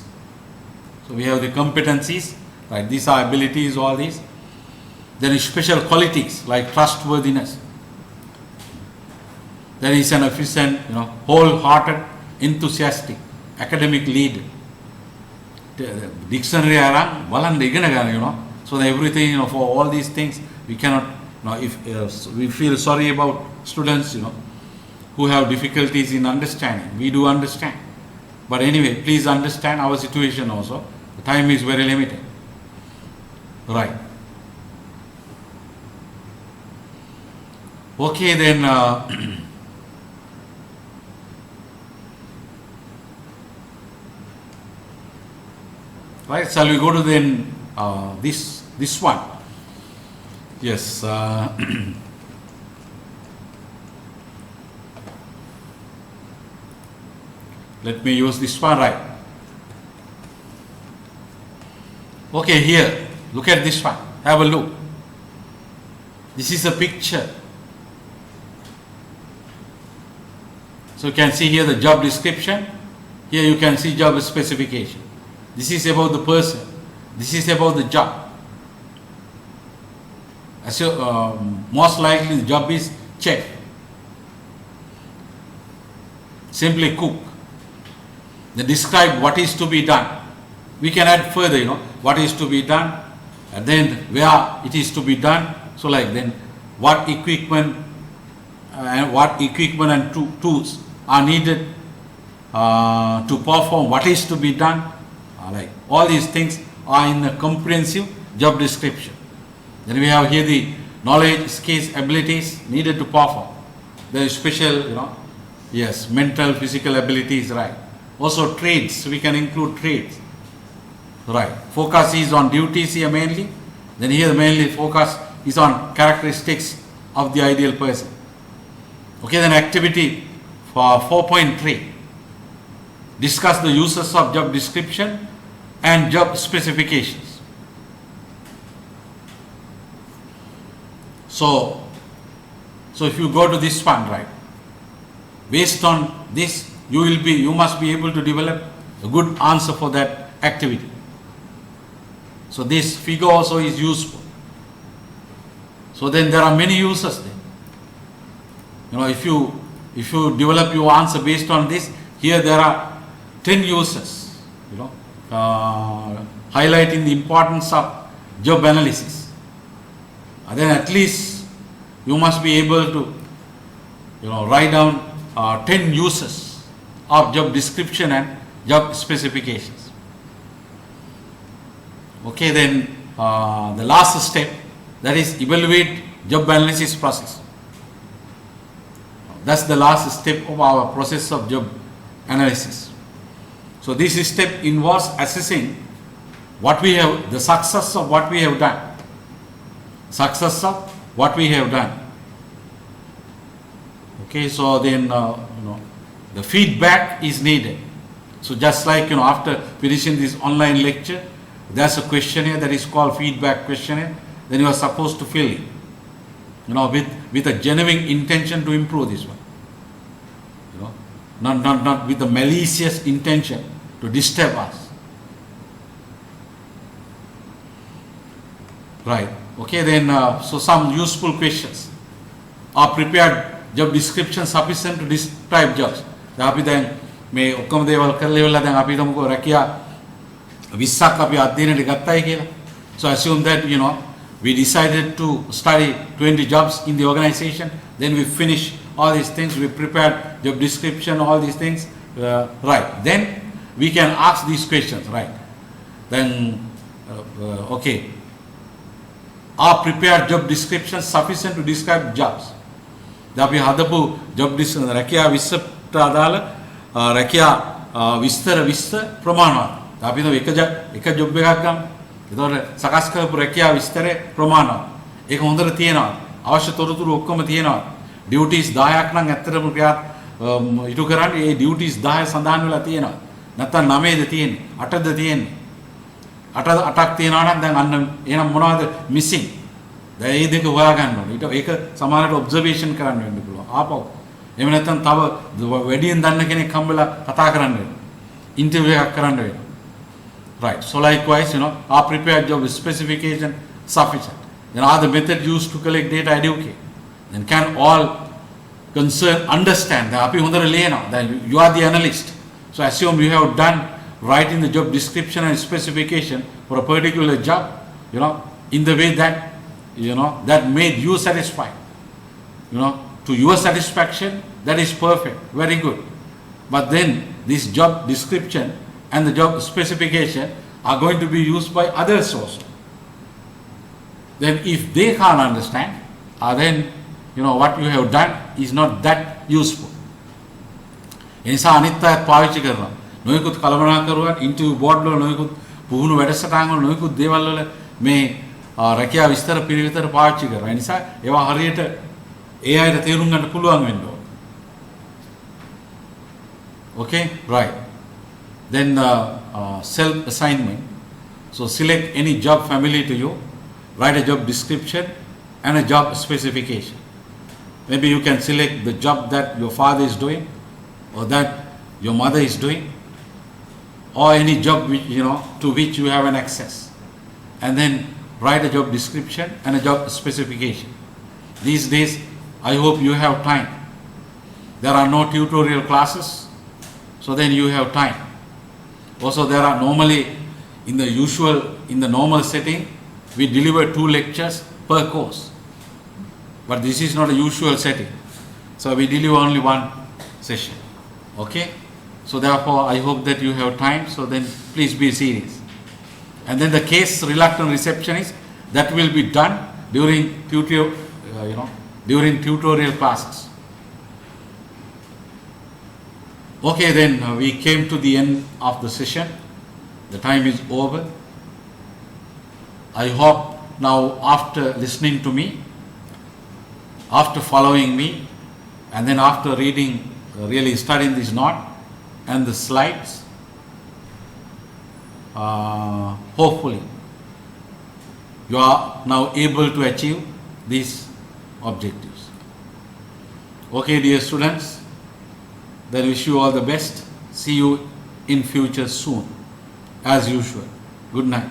So we have the competencies, right? These are abilities, all these. Then special qualities like trustworthiness. Then is an efficient, wholehearted, enthusiastic, academic leader. Dictionary around, බලන්න ඉගෙන ගන්න, so that everything, for all these things, we cannot, if we feel sorry about students, who have difficulties in understanding. We do understand. But anyway, please understand our situation also. The time is very limited. Right. Okay, then, right, shall we go to then this one? Yes. Let me use this one, right? Okay, here, look at this one. Have a look. This is a picture. So you can see here the job description. Here you can see job specification. This is about the person. This is about the job. As most likely the job is chef. Simply cook. They describe what is to be done. We can add further, what is to be done, and then where it is to be done. So like then what equipment and tools are needed to perform what is to be done. Like all these things are in a comprehensive job description. Then we have here the knowledge, skills, abilities needed to perform. There is special, yes, mental, physical abilities, right. Also trades, we can include trades, right. Focus is on duties here mainly. Then here mainly focus is on characteristics of the ideal person. Okay, then activity for 4.3, discuss the uses of job description and job specifications. So if you go to this one, right, based on this, you must be able to develop a good answer for that activity. So this figure also is useful. So then there are many uses there. If you develop your answer based on this, here there are 10 uses, highlighting the importance of job analysis. And then at least you must be able to, write down 10 uses of job description and job specifications. Okay, then the last step, that is evaluate job analysis process. That's the last step of our process of job analysis. So this step involves assessing what we have, the success of what we have done. Success of what we have done. Okay, so then the feedback is needed. So just like after finishing this online lecture, there's a questionnaire that is called feedback questionnaire. Then you are supposed to fill it, with a genuine intention to improve this one. Not with a malicious intention to disturb us. Right. Okay, then so some useful questions. Are prepared job description sufficient to describe jobs? අපි දැන් මේ ඔක්කොම දේවල් කරලා ඉවරලා දැන් අපි හිතමුකෝ රැකියා 20ක් අපි අධ්‍යයනයට ගත්තයි කියලා. So assume that we decided to study 20 jobs in the organization, then we finish all these things, we prepared job description, all these things, right. Then we can ask these questions, right. Then, okay, are prepared job descriptions sufficient to describe jobs? අපි හදපු job description රැකියා 20ට අදාළ රැකියා විස්තර 20 ප්‍රමාණවත්. අපි එක job එකක් ගමු. ඒතකොට සකස් කරපු රැකියා විස්තරේ ප්‍රමාණවත්. ඒක හොඳට තියෙනවා. අවශ්‍ය තොරතුරු ඔක්කොම තියෙනවා. ඩියුටිස් 10ක් නම් ඇත්තටම ක්‍රියා ඉටු කරන්නේ ඒ ඩියුටිස් 10 සඳහන් වෙලා තියෙනවා. නැත්තම් 9ද තියෙන්නේ 8ද තියෙන්නේ. 8ක් තියෙනවා නම් දැන් අන්න එහෙනම් මොනවද මිසින්? දැන් මේ දෙක හොයා ගන්න ඕනේ. ඒක සමානට ඔබ්සර්වේෂන් කරන්න වෙන්න පුළුවන්. ආපහු. එහෙම නැත්නම් තව වැඩියෙන් දන්න කෙනෙක් හම්බෙලා කතා කරන්න වෙනවා. ඉන්ටර්විව් එකක් කරන්න වෙනවා. Right. So likewise, are prepared job specification sufficient? Then are the method used to collect data adequate? Then can all concerned understand that you are the analyst? So assume you have done writing the job description and specification for a particular job, in the way that, that made you satisfied. To your satisfaction, that is perfect, very good. But then this job description and the job specification are going to be used by others also. Then if they can't understand, then what you have done is not that useful. එනිසා අනිත් අයත් පාවිච්චි කරනවා. නොයෙකුත් කළමනාකරුවන් interview board වල නොයෙකුත් පුහුණු වැඩසටහන් වල නොයෙකුත් දේවල් වල මේ රැකියා විස්තර පිළිවිතර පාවිච්චි කරනවා. ඒ නිසා ඒවා හරියට ඒ අයට තේරුම් ගන්න පුළුවන් වෙන්න ඕන. Okay, right. Then self-assignment. So select any job familiar to you, write a job description and a job specification. Maybe you can select the job that your father is doing or that your mother is doing, or any job which, to which you have an access. And then write a job description and a job specification. These days, I hope you have time. There are no tutorial classes, so then you have time. Also, there are normally in the normal setting, we deliver 2 lectures per course. But this is not a usual setting. So we deliver only 1 session. Okay? So therefore, I hope that you have time. So then please be serious. And then the case reluctant receptionist, that will be done during tutorial classes. Okay, then we came to the end of the session. The time is over. I hope now, after listening to me, after following me, and then after reading really studying this note and the slides. Hopefully you are now able to achieve these objectives. Okay, dear students, then wish you all the best. See you in future soon, as usual. Good night.